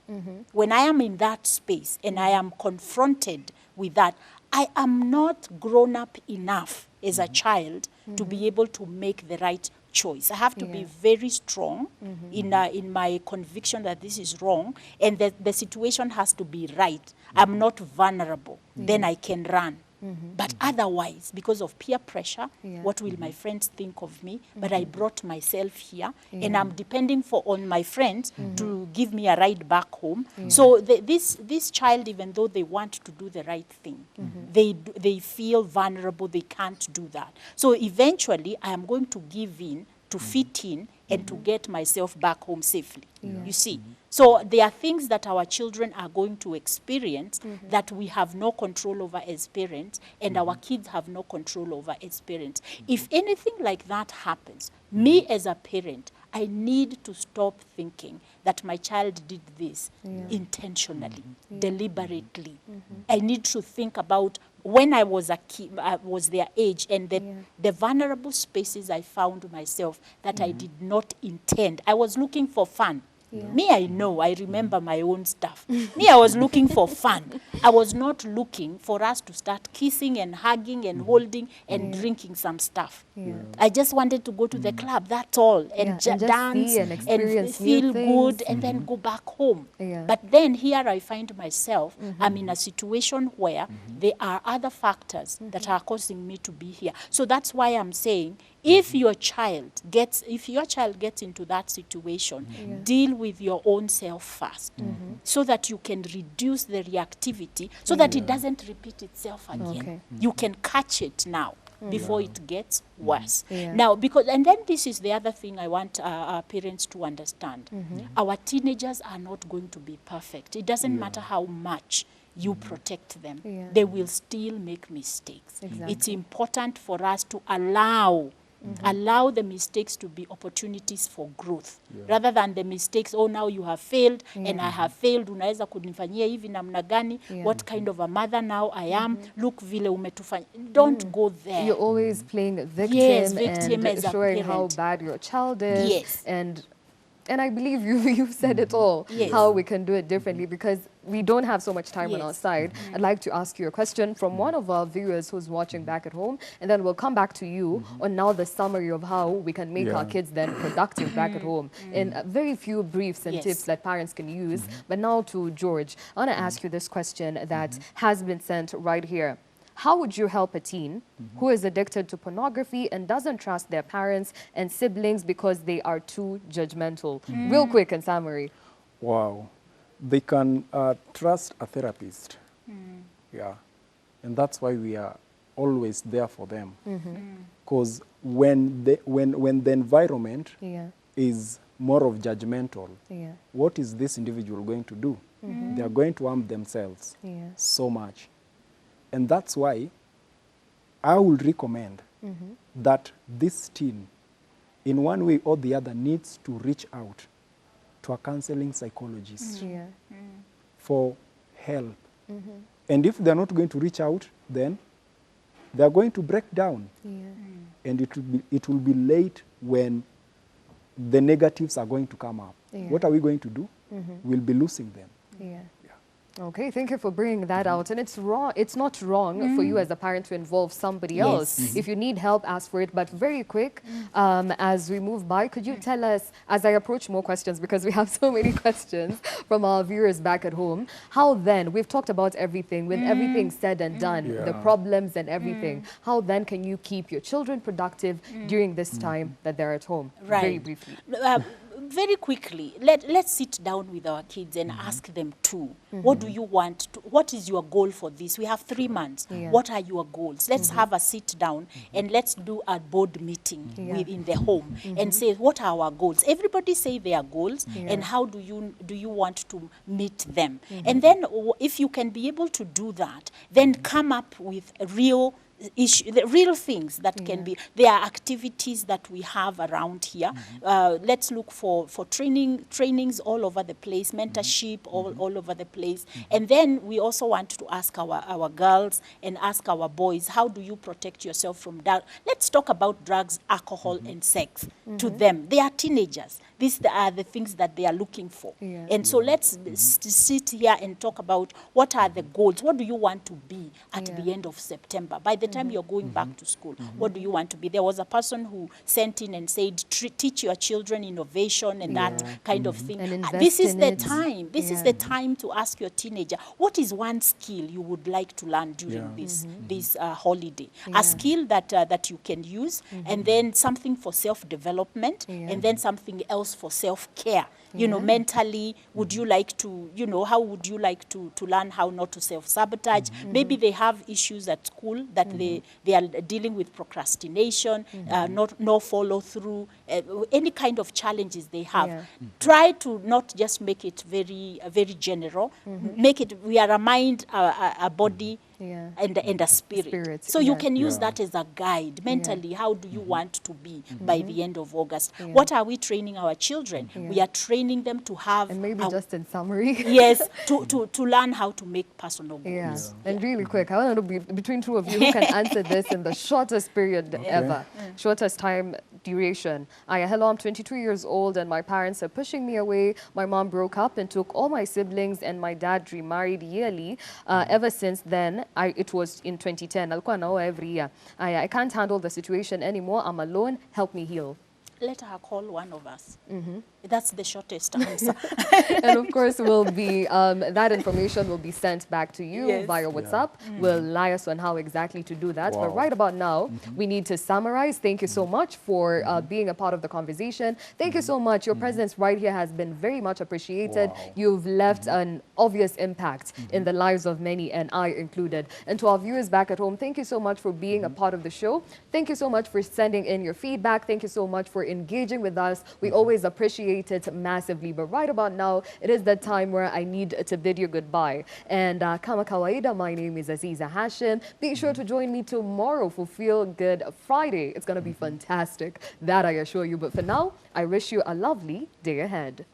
when I am in that space and I am confronted with that, I am not grown up enough as a child to be able to make the right choice. I have to be very strong in my conviction that this is wrong, and that the situation has to be right. I'm not vulnerable. Then I can run. But otherwise, because of peer pressure, what will my friends think of me? But I brought myself here, and I'm depending on my friends to give me a ride back home. So this child, even though they want to do the right thing, they feel vulnerable. They can't do that. So eventually, I am going to give in to fit in and to get myself back home safely. You see? So there are things that our children are going to experience that we have no control over as parents, and our kids have no control over as parents. If anything like that happens, me as a parent, I need to stop thinking that my child did this intentionally, deliberately. I need to think about when I was a kid, I was their age, and the vulnerable spaces I found myself that I did not intend. I was looking for fun. Me, I know, I remember my own stuff. Me, I was looking for fun. I was not looking for us to start kissing and hugging and holding and drinking some stuff. I just wanted to go to the club, that's all, and just dance see and experience new feel good, things. and then go back home. Yeah. But then here I find myself, I'm in a situation where there are other factors that are causing me to be here. So that's why I'm saying, if your child gets into that situation, deal with your own self first, so that you can reduce the reactivity, so that it doesn't repeat itself again. Okay. You can catch it now before it gets worse. Yeah. Now, and then this is the other thing I want our parents to understand. Our teenagers are not going to be perfect. It doesn't matter how much you protect them. They will still make mistakes. Exactly. It's important for us to allow the mistakes to be opportunities for growth, rather than the mistakes, oh, now you have failed and I have failed, unaweza kunifanyia hivi namna gani, what kind of a mother now I am, look vile umetufanya. Don't go there. You're always playing victim, victim and as a showing how parent. bad your child is. Yes. And I believe you've said it all, Yes. how we can do it differently, because we don't have so much time on our side. I'd like to ask you a question from one of our viewers who's watching back at home, and then we'll come back to you on now the summary of how we can make our kids then productive back at home in very few briefs and tips that parents can use. But now to George, I want to ask you this question that has been sent right here. How would you help a teen who is addicted to pornography and doesn't trust their parents and siblings because they are too judgmental? Real quick in summary. Wow. They can trust a therapist. Yeah. And that's why we are always there for them. Because when the environment is more of judgmental, what is this individual going to do? They are going to harm themselves so much. And that's why I would recommend that this teen, in one way or the other, needs to reach out to a counseling psychologist for help. And if they're not going to reach out, then they're going to break down. And it will be late when the negatives are going to come up. What are we going to do? We'll be losing them. Okay, thank you for bringing that out. And it's wrong. It's not wrong for you as a parent to involve somebody else. If you need help, ask for it. But very quick, as we move by, could you tell us, as I approach more questions, because we have so many questions from our viewers back at home, how then, we've talked about everything, with everything said and done, the problems and everything, how then can you keep your children productive during this time that they're at home? Right. Very briefly. Very quickly, let's sit down with our kids and ask them too. What do you want? What is your goal for this? We have 3 months. What are your goals? Let's have a sit down and let's do a board meeting within the home and say, what are our goals? Everybody say their goals and how do you want to meet them? And then if you can be able to do that, then come up with a real the real things that can be. There are activities that we have around here. Let's look for trainings all over the place, mentorship all over the place. And then we also want to ask our girls and ask our boys, how do you protect yourself from that? Let's talk about drugs, alcohol, and sex to them. They are teenagers. These are the things that they are looking for. And so let's sit here and talk about what are the goals. What do you want to be at the end of September? By the time you're going back to school, what do you want to be? There was a person who sent in and said, teach your children innovation and that kind of thing. This is the time. This is the time to ask your teenager, what is one skill you would like to learn during this holiday? A skill that you can use, and then something for self-development, and then something else for self-care. You know, mentally, would you like to, how would you like to learn how not to self-sabotage? Maybe they have issues at school that they are dealing with procrastination, no follow-through, any kind of challenges they have. Try to not just make it very general. Make it, we are a mind, a body, and a spirit. So you can use that as a guide. Mentally, how do you want to be by the end of August? What are we training our children? We are training them to have... And maybe just in summary. Yes, to learn how to make personal goals. And really quick, I want to be between two of you who can answer this in the shortest period ever. Shortest time duration. Hello, I'm 22 years old and my parents are pushing me away. My mom broke up and took all my siblings and my dad remarried yearly. Ever since then, it was in 2010. Alikuwa naoa every year. I can't handle the situation anymore. I'm alone. Help me heal. Let her call one of us. That's the shortest answer. And of course, that information will be sent back to you via WhatsApp. We'll liaise on how exactly to do that. But right about now, we need to summarize. Thank you so much for being a part of the conversation. Thank you so much. Your presence right here has been very much appreciated. You've left an obvious impact in the lives of many, and I included. And to our viewers back at home, thank you so much for being a part of the show. Thank you so much for sending in your feedback. Thank you so much for engaging with us. We always appreciate it massively. But right about now, it is the time where I need to bid you goodbye. And kama kawaida, my name is Aziza Hashim. Be sure to join me tomorrow for Feel Good Friday. It's going to be fantastic. That I assure you. But for now, I wish you a lovely day ahead.